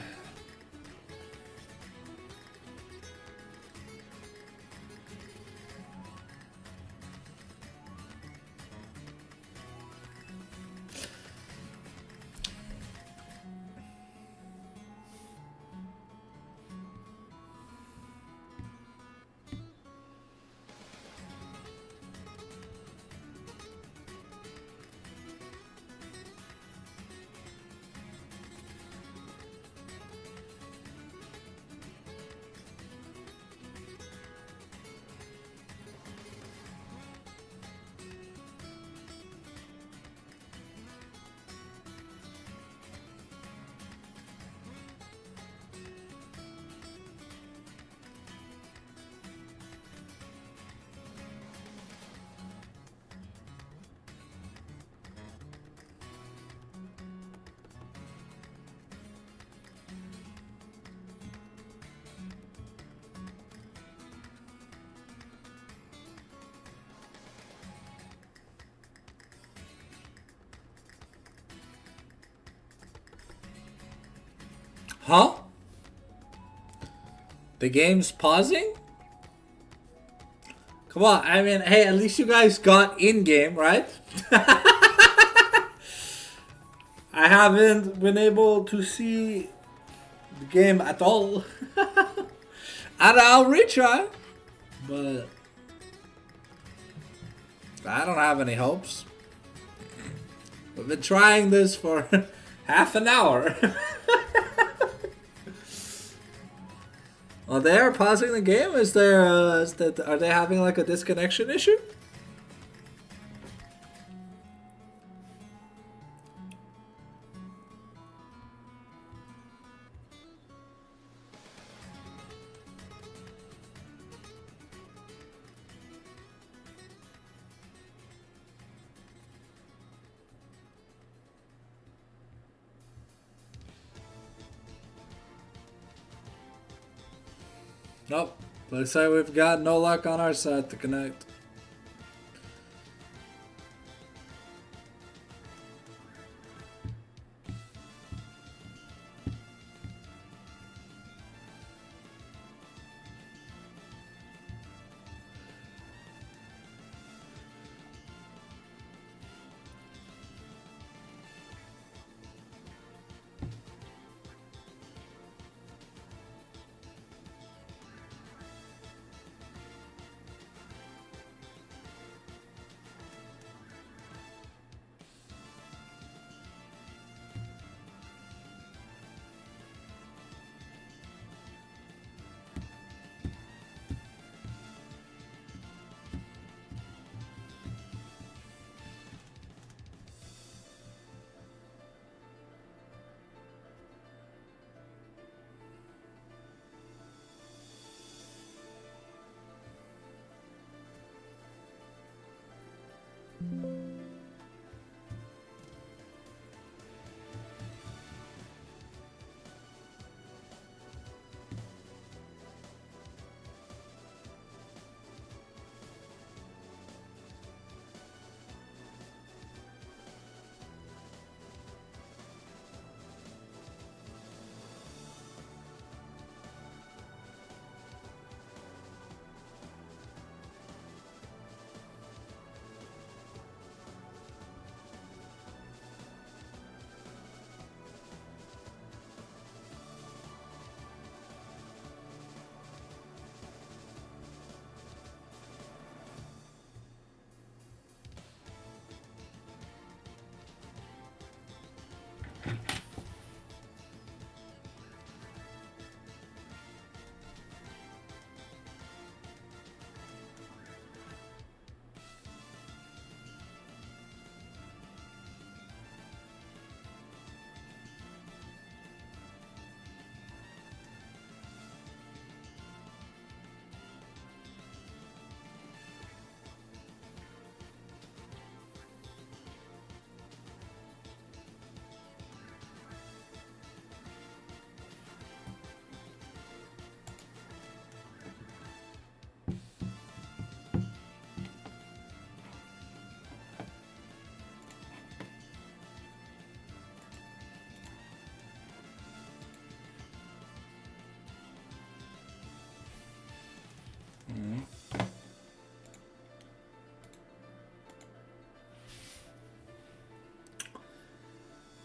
Huh? The game's pausing? Come on, I mean, hey, at least you guys got in-game, right? I haven't been able to see the game at all. And I'll retry, but I don't have any hopes. We've been trying this for half an hour. Well, they are pausing the game. Is there? Are they having like a disconnection issue? Nope. Looks like we've got no luck on our side to connect.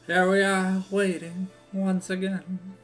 Here we are, waiting once again.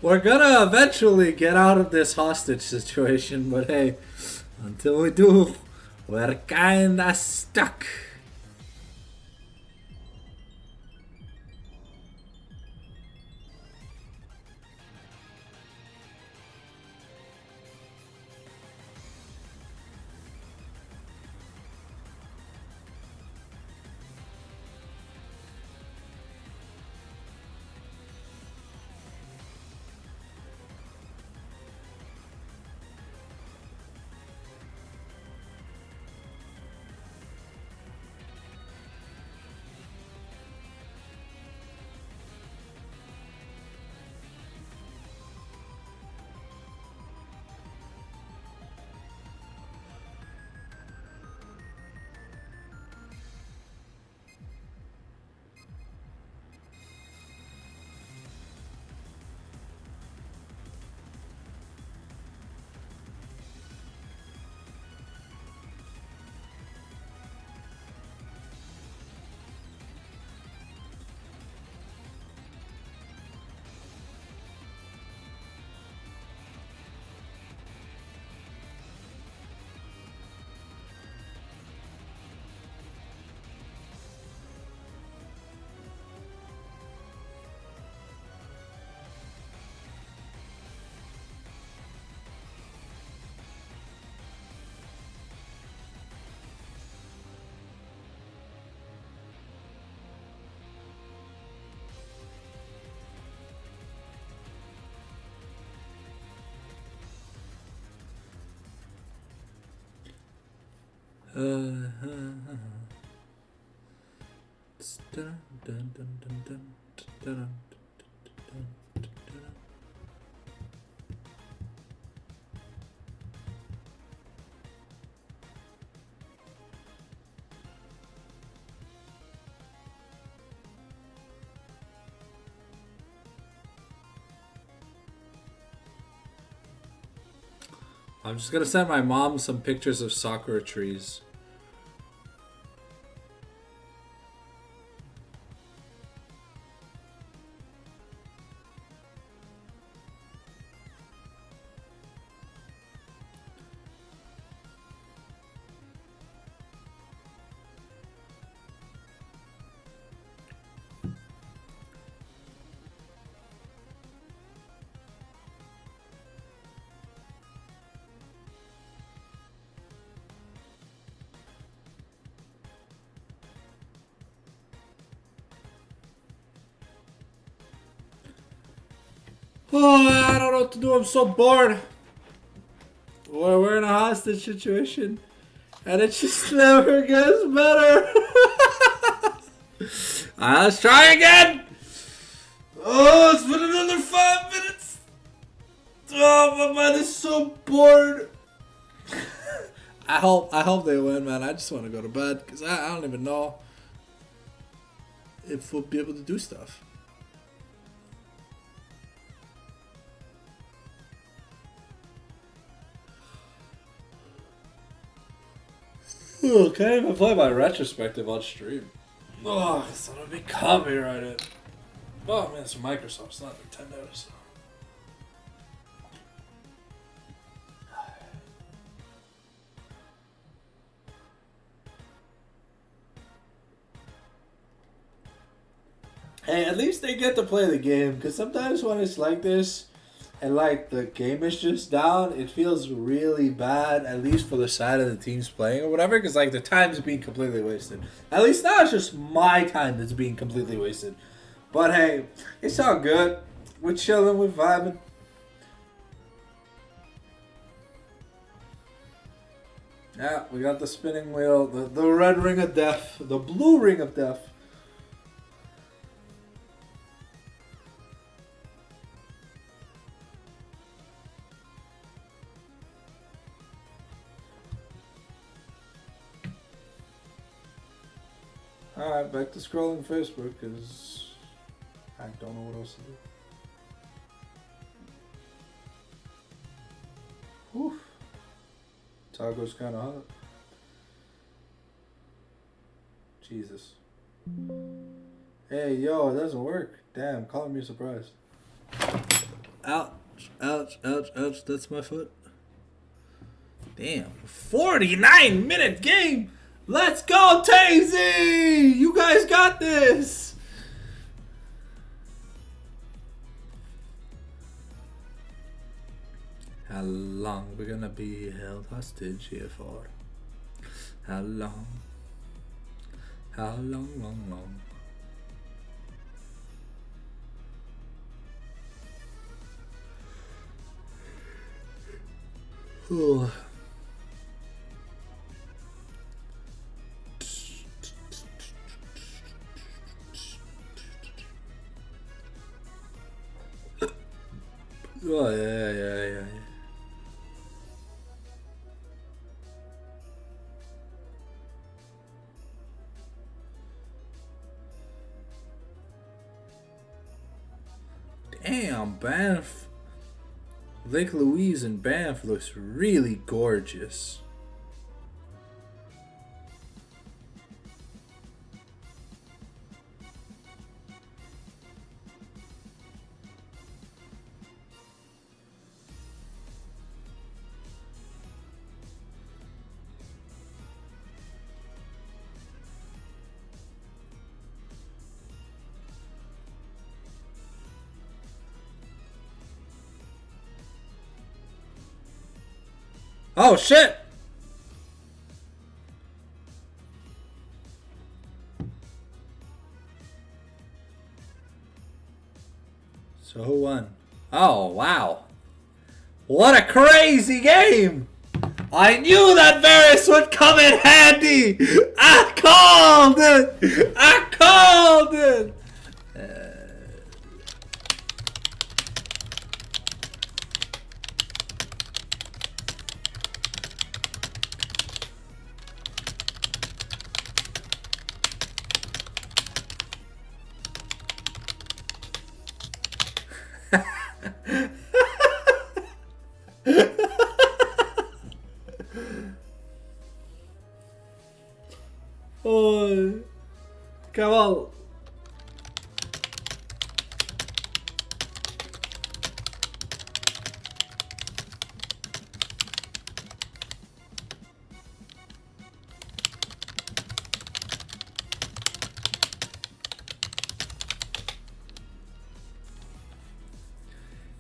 We're gonna eventually get out of this hostage situation, but hey, until we do, we're kinda stuck. I'm just gonna send my mom some pictures of sakura trees. Oh, I don't know what to do. I'm so bored. We're in a hostage situation, and it just never gets better. Let's try again. Oh, it's been another 5 minutes. Oh, my mind is so bored. I hope they win, man. I just want to go to bed because I don't even know if we'll be able to do stuff. Oh, can't even play my retrospective on stream. Oh, it's gonna be copyrighted. Oh man, it's Microsoft, it's not Nintendo. So. Hey, at least they get to play the game, because sometimes when it's like this, and like the game is just down, it feels really bad, at least for the side of the teams playing or whatever, because like the time is being completely wasted. At least now it's just my time that's being completely wasted. But hey, it's all good. We're chilling, we're vibing. Yeah, we got the spinning wheel, the red ring of death, the blue ring of death. Alright, back to scrolling Facebook because I don't know what else to do. Whew. Taco's kind of hot. Jesus. Hey, yo, it doesn't work. Damn, calling me a surprise. Ouch, ouch, ouch, ouch. That's my foot. Damn. 49-minute game. Let's go, Tazy! You guys got this. How long we're gonna be held hostage here for? How long? How long, long, long? Ooh. Oh, yeah. Damn, Banff. Lake Louise in Banff looks really gorgeous. Oh shit! So who won? Oh wow. What a crazy game! I knew that Varus would come in handy! I called it! I called it! Oh, come on.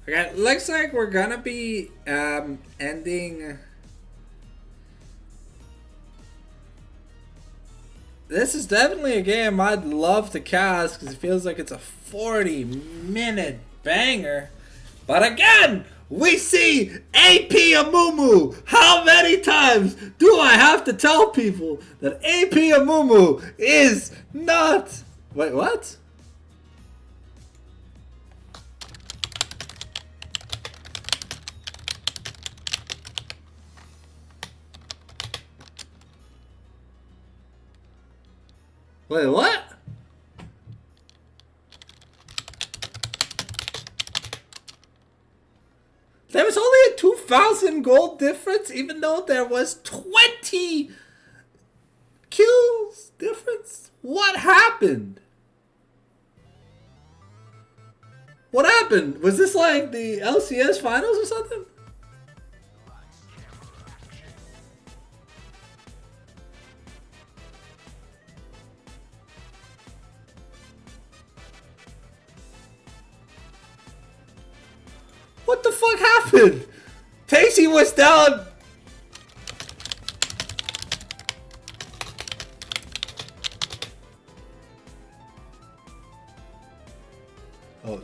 Okay, looks like we're gonna be ending. This is definitely a game I'd love to cast because it feels like it's a 40-minute banger. But again, we see AP Amumu. How many times do I have to tell people that AP Amumu is not... Wait, what? Wait, what? There was only a 2,000 gold difference, even though there was 20 kills difference? What happened? What happened? Was this like the LCS finals or something? What the fuck happened? Tacy was down. Oh.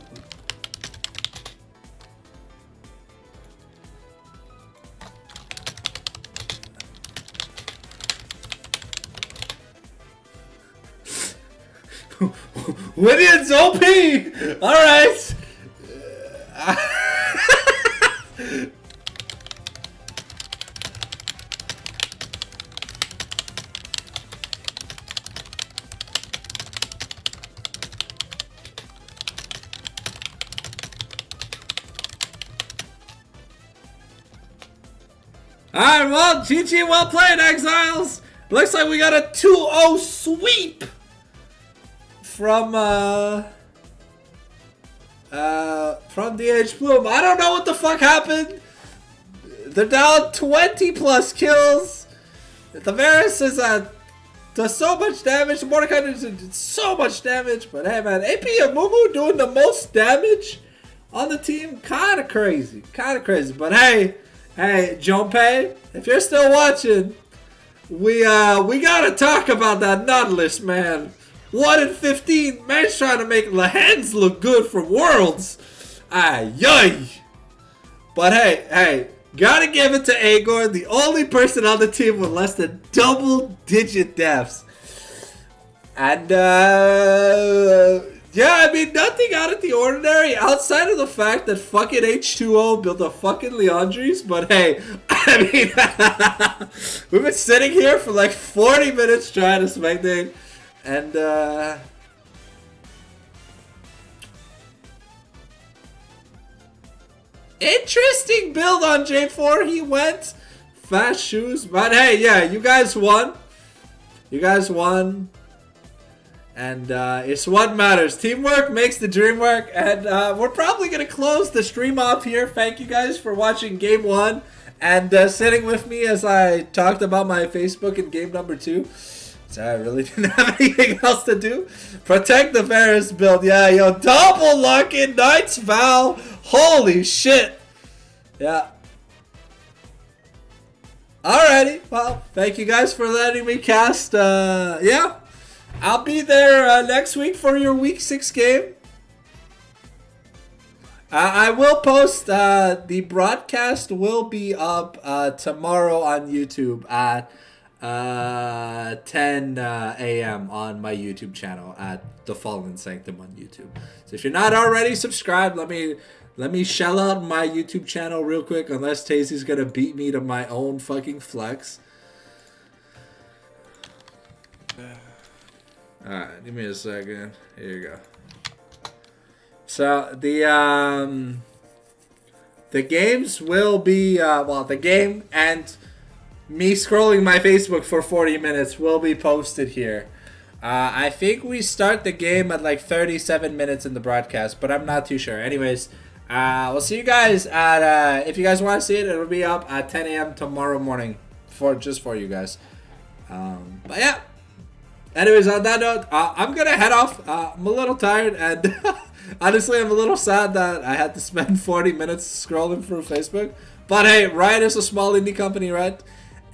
Wydian's OP! Alright! Alright, well, GG, well played, Exiles! Looks like we got a 2-0 sweep from from DH Plume. I don't know what the fuck happened. They're down 20 plus kills. The Varus is does so much damage. Mordecai does so much damage. But hey, man, AP Amumu doing the most damage on the team. Kind of crazy. But hey, Junpei, if you're still watching, we gotta talk about that Nautilus, man. 1 in 15. Man's trying to make the hands look good from Worlds. Ay. But hey. Gotta give it to Agor, the only person on the team with less than double-digit deaths. And, yeah, I mean, nothing out of the ordinary outside of the fact that fucking H2O built a fucking Leandries. But hey, I mean, we've been sitting here for like 40 minutes trying to spectate. And, interesting build on J4. He went fast shoes. But hey, yeah, you guys won. And it's what matters. Teamwork makes the dream work. And we're probably going to close the stream off here. Thank you guys for watching game 1. And sitting with me as I talked about my Facebook in game number 2. So I really didn't have anything else to do. Protect the Varus build. Yeah, yo, double lock-in, Knight's Vow. Holy shit. Yeah. Alrighty. Well, thank you guys for letting me cast. Yeah. I'll be there next week for your week 6 game. I will post, the broadcast will be up tomorrow on YouTube at 10 a.m. on my YouTube channel at The Fallen Sanctum on YouTube. So if you're not already subscribed, let me shell out my YouTube channel real quick, unless Tazy's gonna beat me to my own fucking flex. Alright, give me a second. Here you go. So the games will be well, the game and me scrolling my Facebook for 40 minutes will be posted here. I think we start the game at like 37 minutes in the broadcast, but I'm not too sure. Anyways, we'll see you guys at if you guys want to see it, it'll be up at 10 a.m. tomorrow morning for you guys. But yeah. Anyways, on that note, I'm gonna head off. I'm a little tired, and honestly, I'm a little sad that I had to spend 40 minutes scrolling through Facebook. But hey, Riot is a small indie company, right?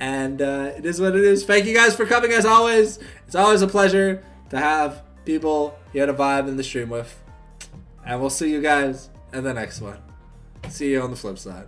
And it is what it is. Thank you guys for coming, as always. It's always a pleasure to have people here to vibe in the stream with. And we'll see you guys in the next one. See you on the flip side.